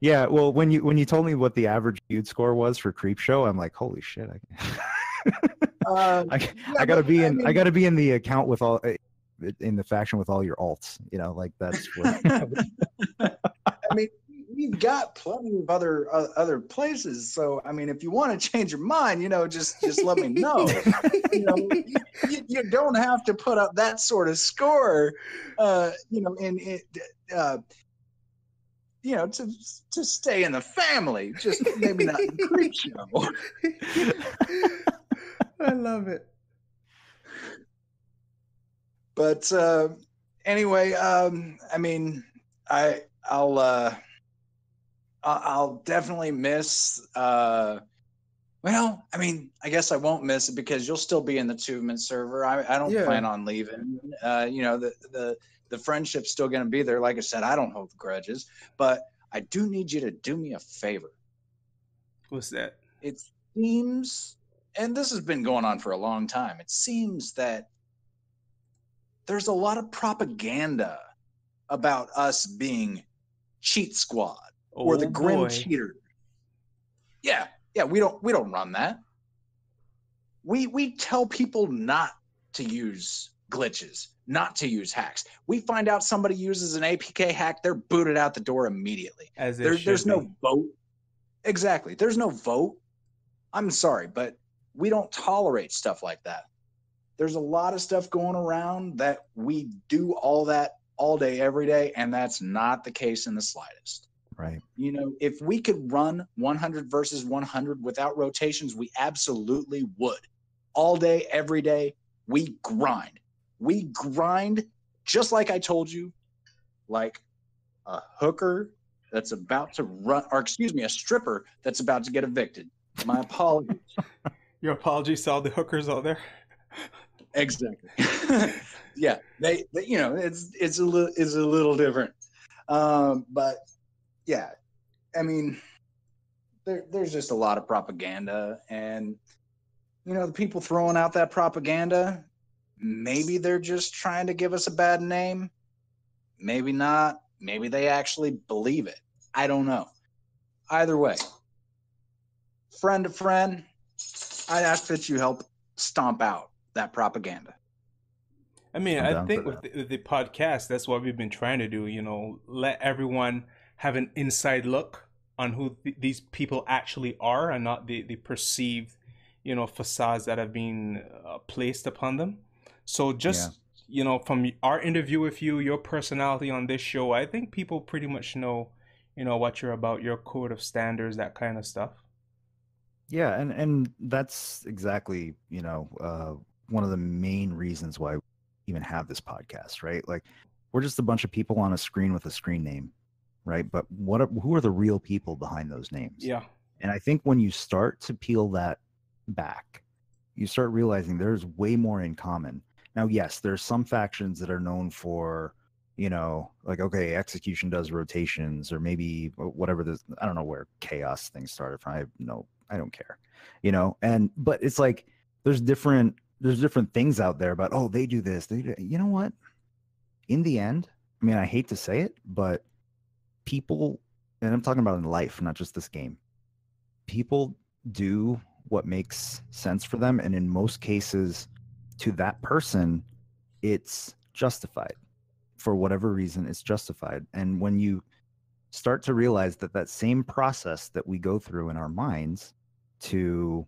Yeah, well, when you told me what the average feud score was for Creep Show, I'm like, holy shit! I gotta be in the account with all, in the faction with all your alts. Like that's what. I mean, we've got plenty of other places. So I mean, if you want to change your mind, just let me know. You don't have to put up that sort of score. To stay in the family, just maybe not in the Creep Show. I love it. But anyway, I mean, I'll definitely miss. Well, I mean, I guess I won't miss it because you'll still be in the 2vement server. I don't plan on leaving. The friendship's still going to be there. Like I said, I don't hold grudges, but I do need you to do me a favor. What's that? It seems, and this has been going on for a long time, it seems that there's a lot of propaganda about us being Cheat Squad or the Grim Cheater. Yeah, Yeah, we don't run that. We tell people not to use glitches, not to use hacks. We find out somebody uses an APK hack, they're booted out the door immediately. As it should There's no be. vote. Exactly. There's no vote. I'm sorry, but we don't tolerate stuff like that. There's a lot of stuff going around that we do all that all day, every day, and that's not the case in the slightest. Right. You know, if we could run 100 versus 100 without rotations, we absolutely would. All day, every day, we grind. We grind just like I told you, like a hooker that's about to run, or excuse me, a stripper that's about to get evicted. My apologies. Your apologies to all the hookers out there. Exactly. Yeah, they you know, it's a little different. But yeah, I mean, there's just a lot of propaganda, and you know, the people throwing out that propaganda, maybe they're just trying to give us a bad name. Maybe not. Maybe they actually believe it. I don't know. Either way, friend to friend, I ask that you help stomp out that propaganda. I mean, I'm I down for think with that. the podcast, that's what we've been trying to do, you know, let everyone have an inside look on who these people actually are and not the perceived, you know, facades that have been placed upon them. So Yeah. just, you know, from our interview with you, your personality on this show, I think people pretty much know, you know, what you're about, your code of standards, that kind of stuff. Yeah, and that's exactly, one of the main reasons why we even have this podcast, right? Like, we're just a bunch of people on a screen with a screen name, right? But who are the real people behind those names? Yeah. And I think when you start to peel that back, you start realizing there's way more in common. Now, yes, there's some factions that are known for, like, okay, execution does rotations, or maybe whatever this, I don't know where chaos thing started from. I don't care, but it's like there's different things out there about, oh, they do this, they do, you know what? In the end, I mean, I hate to say it, but people, and I'm talking about in life, not just this game, people do what makes sense for them, and in most cases, to that person, it's justified. For whatever reason, it's justified. And when you start to realize that that same process that we go through in our minds to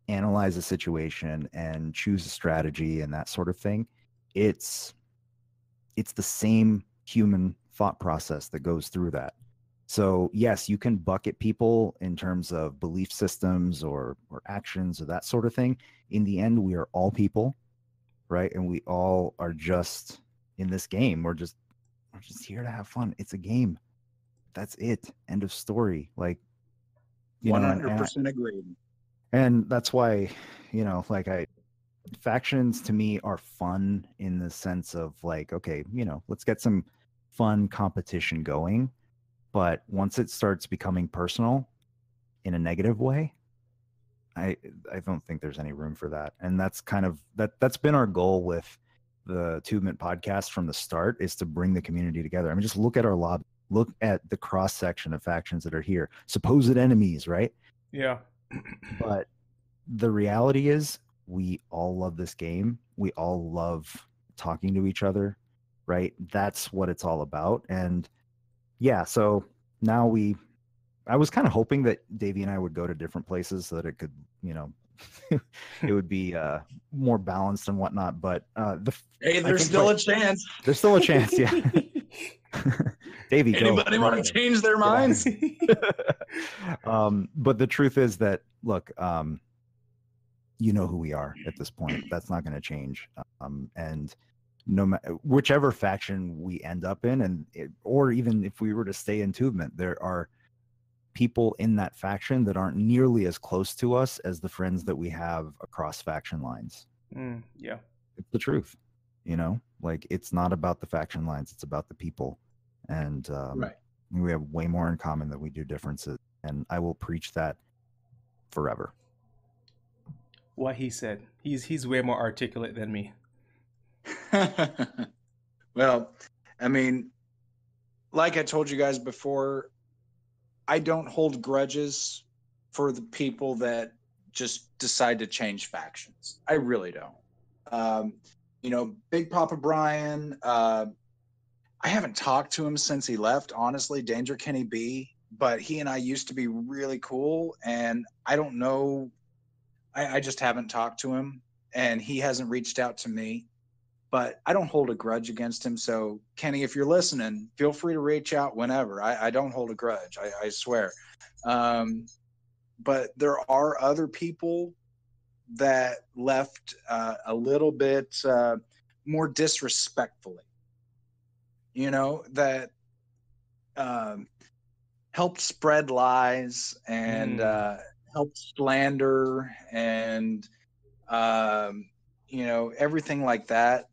analyze a situation and choose a strategy and that sort of thing, it's the same human thought process that goes through that. So yes, you can bucket people in terms of belief systems or actions or that sort of thing. In the end, we are all people, right? And we all are just in this game. We're just here to have fun. It's a game. That's it. End of story. Like, 100% agreed. and that's why, like, factions to me are fun in the sense of like, okay, let's get some fun competition going. But once it starts becoming personal in a negative way, I don't think there's any room for that. And that's kind of that's been our goal with the 2vement podcast from the start, is to bring the community together. I mean, just look at our lobby, look at the cross section of factions that are here, supposed enemies, right? Yeah. But the reality is, we all love this game. We all love talking to each other, right? That's what it's all about. And yeah, so now I was kind of hoping that Davey and I would go to different places so that it could, it would be more balanced and whatnot. But hey, there's still a chance. There's still a chance, yeah. Davey, anybody want to change their minds? But the truth is that, look, you know who we are at this point. That's not going to change. And no matter whichever faction we end up in, or even if we were to stay in 2vement, there are people in that faction that aren't nearly as close to us as the friends that we have across faction lines. Yeah. It's the truth, like, it's not about the faction lines, it's about the people. And right. We have way more in common than we do differences. And I will preach that forever. What he said. He's way more articulate than me. Well, I mean, like I told you guys before, I don't hold grudges for the people that just decide to change factions. I really don't. Big Papa Brian, I haven't talked to him since he left, honestly, Danger Kenny B, but he and I used to be really cool, and I don't know, I just haven't talked to him, and he hasn't reached out to me, but I don't hold a grudge against him. So, Kenny, if you're listening, feel free to reach out whenever. I don't hold a grudge, I swear. But there are other people that left a little bit more disrespectfully, that helped spread lies and helped slander and everything like that.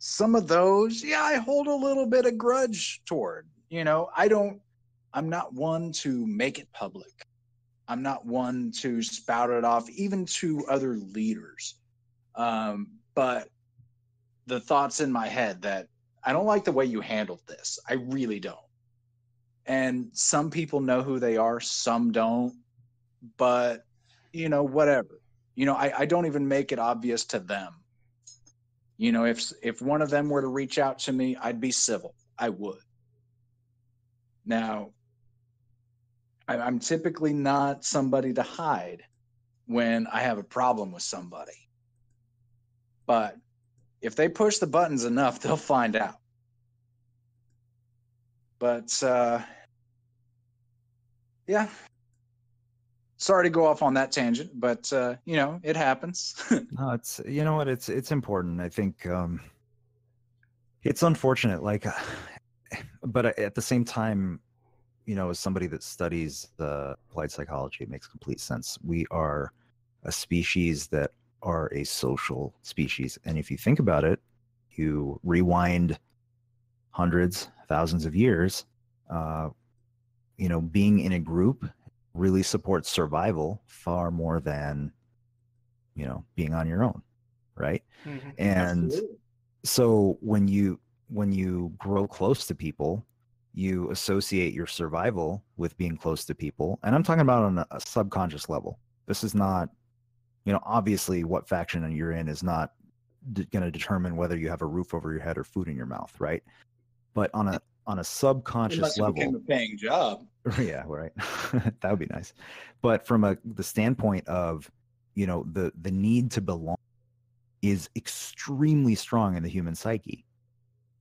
Some of those, yeah, I hold a little bit of grudge toward. I'm not one to make it public. I'm not one to spout it off, even to other leaders. But the thoughts in my head that I don't like the way you handled this. I really don't. And some people know who they are, some don't. But, whatever. I don't even make it obvious to them. If one of them were to reach out to me, I'd be civil. I would. Now, I'm typically not somebody to hide when I have a problem with somebody. But if they push the buttons enough, they'll find out. But, yeah. Sorry to go off on that tangent, but, it happens. No, it's, you know what, it's important. I think it's unfortunate, but at the same time, as somebody that studies applied psychology, it makes complete sense. We are a species that are a social species. And if you think about it, you rewind hundreds, thousands of years, being in a group really supports survival far more than, being on your own. Right. Mm-hmm. And absolutely. So when you grow close to people, you associate your survival with being close to people. And I'm talking about on a subconscious level. This is not, obviously what faction you're in is not going to determine whether you have a roof over your head or food in your mouth, right? But on a subconscious level, became a paying job. Yeah, right. That would be nice. But from the standpoint of, the need to belong is extremely strong in the human psyche.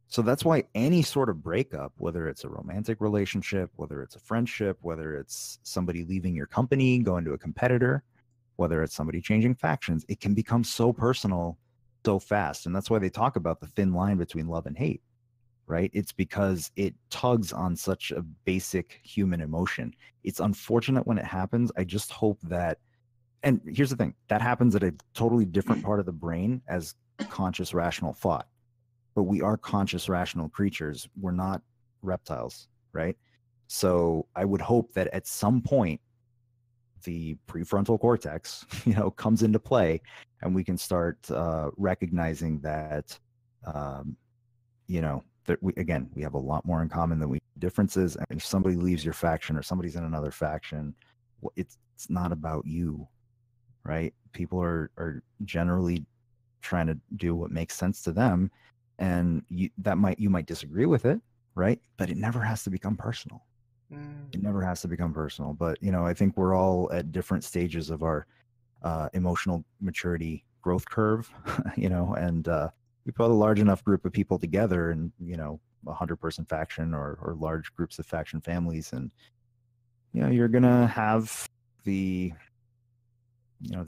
So that's why any sort of breakup, whether it's a romantic relationship, whether it's a friendship, whether it's somebody leaving your company, going to a competitor, whether it's somebody changing factions, it can become so personal so fast. And that's why they talk about the thin line between love and hate, right? It's because it tugs on such a basic human emotion. It's unfortunate when it happens. I just hope that, and here's the thing, that happens at a totally different part of the brain as conscious, rational thought. But we are conscious, rational creatures. We're not reptiles, right? So I would hope that at some point, the prefrontal cortex, comes into play, and we can start recognizing that, that we have a lot more in common than we differences. And if somebody leaves your faction or somebody's in another faction, it's not about you, right? People are generally trying to do what makes sense to them. And you might disagree with it, right? But it never has to become personal. It never has to become personal. But, I think we're all at different stages of our emotional maturity growth curve, and we put a large enough group of people together and, 100-person faction or large groups of faction families. And, you're going to have the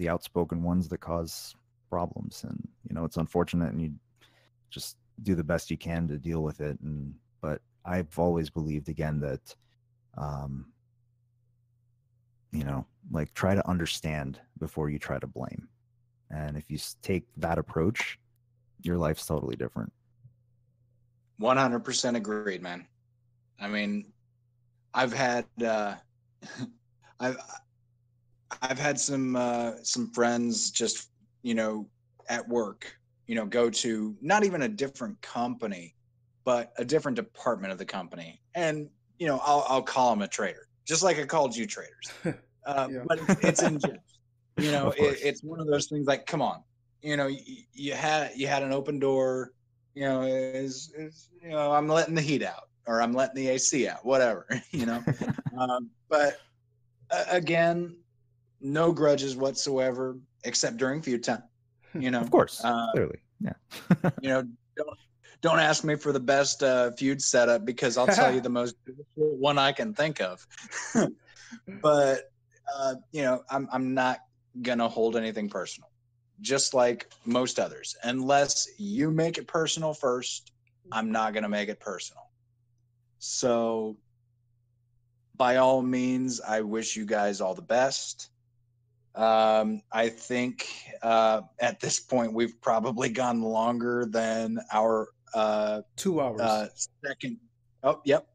outspoken ones that cause problems. And, it's unfortunate, and you just do the best you can to deal with it. But I've always believed, again, that, try to understand before you try to blame. And if you take that approach, your life's totally different. 100% agreed, man. I mean, I've had I've had some friends just, at work, go to not even a different company, but a different department of the company. And, I'll call them a traitor, just like I called you traitors. Yeah. But it's in jest. You know, Of course. it's one of those things like, come on, you know, you had an open door, you know, you know, I'm letting the heat out or I'm letting the AC out, whatever, you know. But again, no grudges whatsoever, except during feud time. You know, Of course, clearly, yeah. you know, don't ask me for the best feud setup because I'll tell you the most one I can think of. But you know, I'm not gonna hold anything personal, just like most others. Unless you make it personal first, I'm not gonna make it personal. So, by all means, I wish you guys all the best. I think at this point we've probably gone longer than our 2 hours. second. Oh, yep.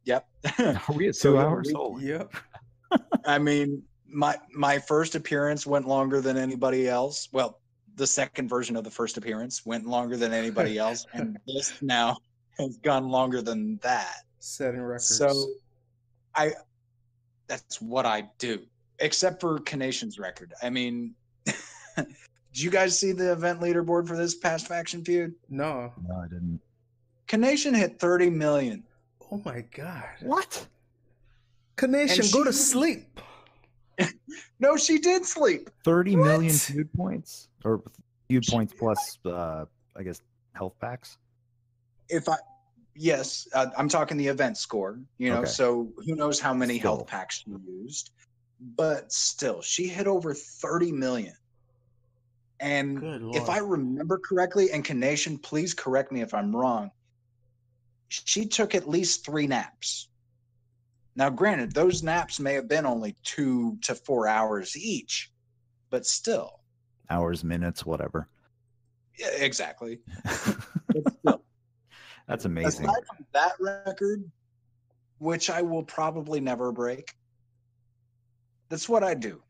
Are we at So 2 yeah, hours? Holy. Yep. I mean, my first appearance went longer than anybody else. Well, the second version of the first appearance went longer than anybody else, and this now has gone longer than that. Setting records. So, that's what I do, except for Kanation's record. I mean, did you guys see the event leaderboard for this past faction feud? No. No, I didn't. Kanation hit 30 million. Oh my God. What? Kanation, go to sleep. No, she did sleep. 30 What? million feud points, or feud points plus, I guess, health packs. Yes, I'm talking the event score. You know, Okay. so who knows how many Still. health packs she used, but still, she hit over 30 million. And Good Lord. if I remember correctly, and Kanation, please correct me if I'm wrong, she took at least 3 naps. Now, granted, those naps may have been only 2 to 4 hours each, but still. Hours, minutes, whatever. Yeah, exactly. But still. That's amazing. Aside from that record, which I will probably never break, that's what I do.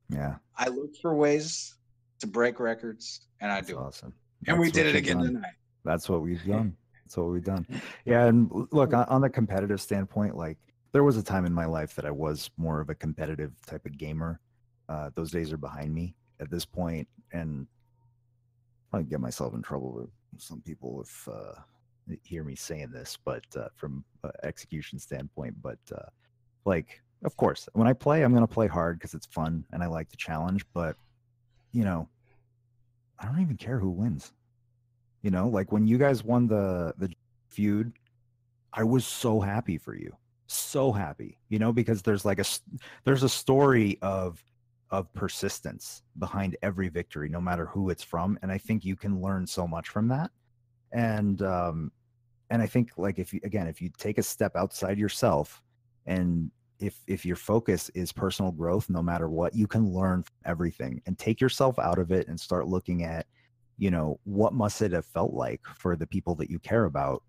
Yeah. I look for ways to break records, and I That's do awesome. it. And we That's did what it you've again done. tonight. That's what we've done. That's what we've done. Yeah, and look, on the competitive standpoint, like there was a time in my life that I was more of a competitive type of gamer. Those days are behind me at this point, and I get myself in trouble with some people if hear me saying this, but from execution standpoint. But like, of course, when I play, I'm gonna play hard because it's fun and I like the challenge. But you know, I don't even care who wins. You know, like when you guys won the feud, I was so happy for you, so happy. You know, because there's a story of persistence behind every victory, no matter who it's from, and I think you can learn so much from that. And I think like if you take a step outside yourself, and if your focus is personal growth, no matter what, you can learn from everything and take yourself out of it and start looking at, you know, what must it have felt like for the people that you care about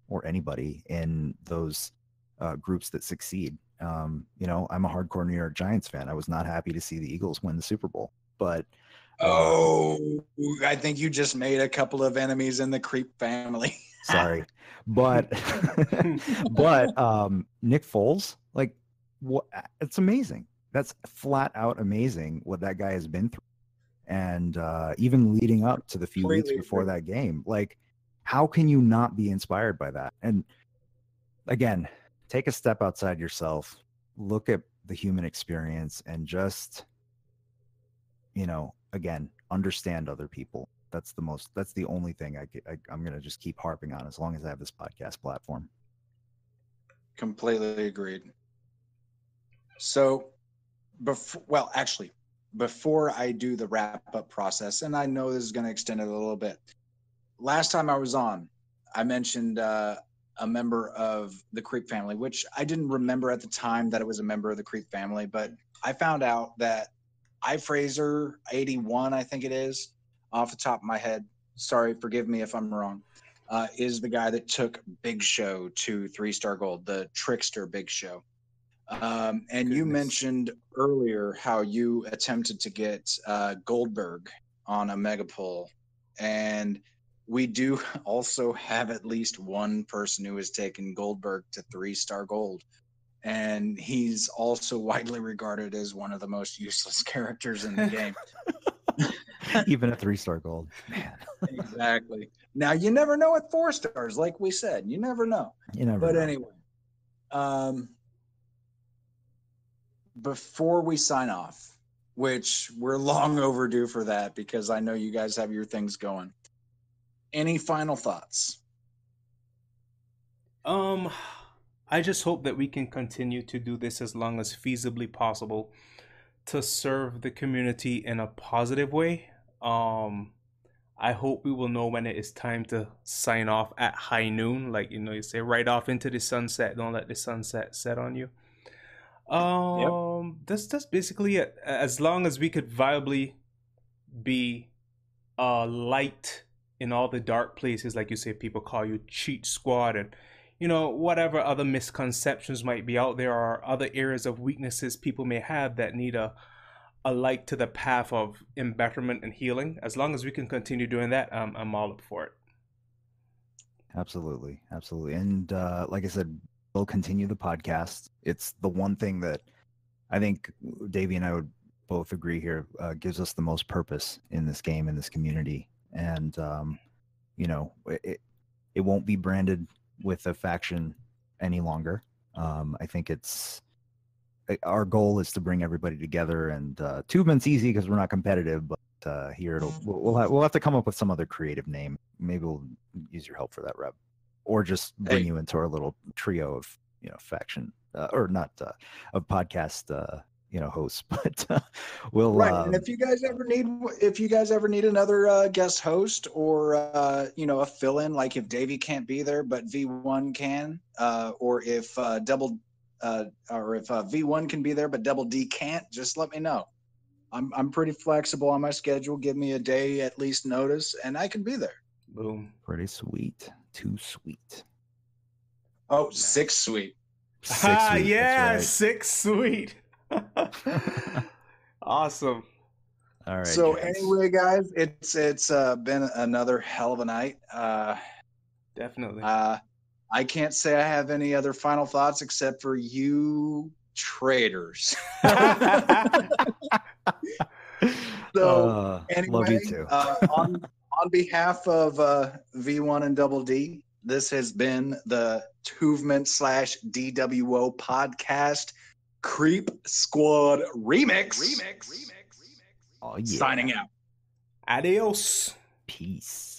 or anybody in those groups that succeed. You know, I'm a hardcore New York Giants fan. I was not happy to see the Eagles win the Super Bowl, but I think you just made a couple of enemies in the Creep family. sorry, but Nick Foles, like, what? It's amazing. That's flat out amazing what that guy has been through, and even leading up to the few weeks before that game, like, how can you not be inspired by that? And again, take a step outside yourself, look at the human experience, and just, you know, again, understand other people. That's the only thing I'm going to just keep harping on as long as I have this podcast platform. Completely agreed. So, before I do the wrap up process, and I know this is going to extend it a little bit. Last time I was on, I mentioned a member of the Creep family, which I didn't remember at the time that it was a member of the Creep family, but I found out that iFraser 81, I think it is, off the top of my head. Sorry, forgive me if I'm wrong. Is the guy that took Big Show to 3-star gold, the trickster Big Show. And you mentioned earlier how you attempted to get Goldberg on a mega pull, and we do also have at least one person who has taken Goldberg to 3-star gold. and he's also widely regarded as one of the most useless characters in the game. Even at 3-star gold, man. Exactly. Now you never know at 4 stars, like we said. You never know. But anyway, before we sign off, which we're long overdue for that because I know you guys have your things going. Any final thoughts? I just hope that we can continue to do this as long as feasibly possible to serve the community in a positive way. I hope we will know when it is time to sign off at high noon. Like, you say right off into the sunset. Don't let the sunset set on you. That's basically it. As long as we could viably be light in all the dark places, like you say, people call you cheat squad, and whatever other misconceptions might be out there, or other areas of weaknesses people may have that need a light to the path of embetterment and healing. As long as we can continue doing that, I'm all up for it. Absolutely. And like I said, we'll continue the podcast. It's the one thing that I think Davey and I would both agree here gives us the most purpose in this game, in this community. And it won't be branded with a faction any longer. I think our goal is to bring everybody together, and 2vement's easy because we're not competitive, but here we'll have to come up with some other creative name. Maybe we'll use your help for that, Reb, or just bring you into our little trio of faction or not of podcast hosts. But we'll right. And if you guys ever need another guest host or a fill-in, like if Davey can't be there but V1 can, or if V1 can be there but Double D can't, just let me know. I'm pretty flexible on my schedule. Give me a day at least notice, and I can be there. Boom. Pretty sweet. Too sweet. Oh, 6 sweet. 6 sweet. Yeah, right. 6 sweet. Awesome. All right. So gents. anyway, guys, it's been another hell of a night. Definitely. I can't say I have any other final thoughts except for you traitors. So anyway, love you too. on behalf of V1 and Double D, this has been the 2vement / dWo podcast Creep Squad Remix. Oh, yeah. Signing out. Adios. Peace.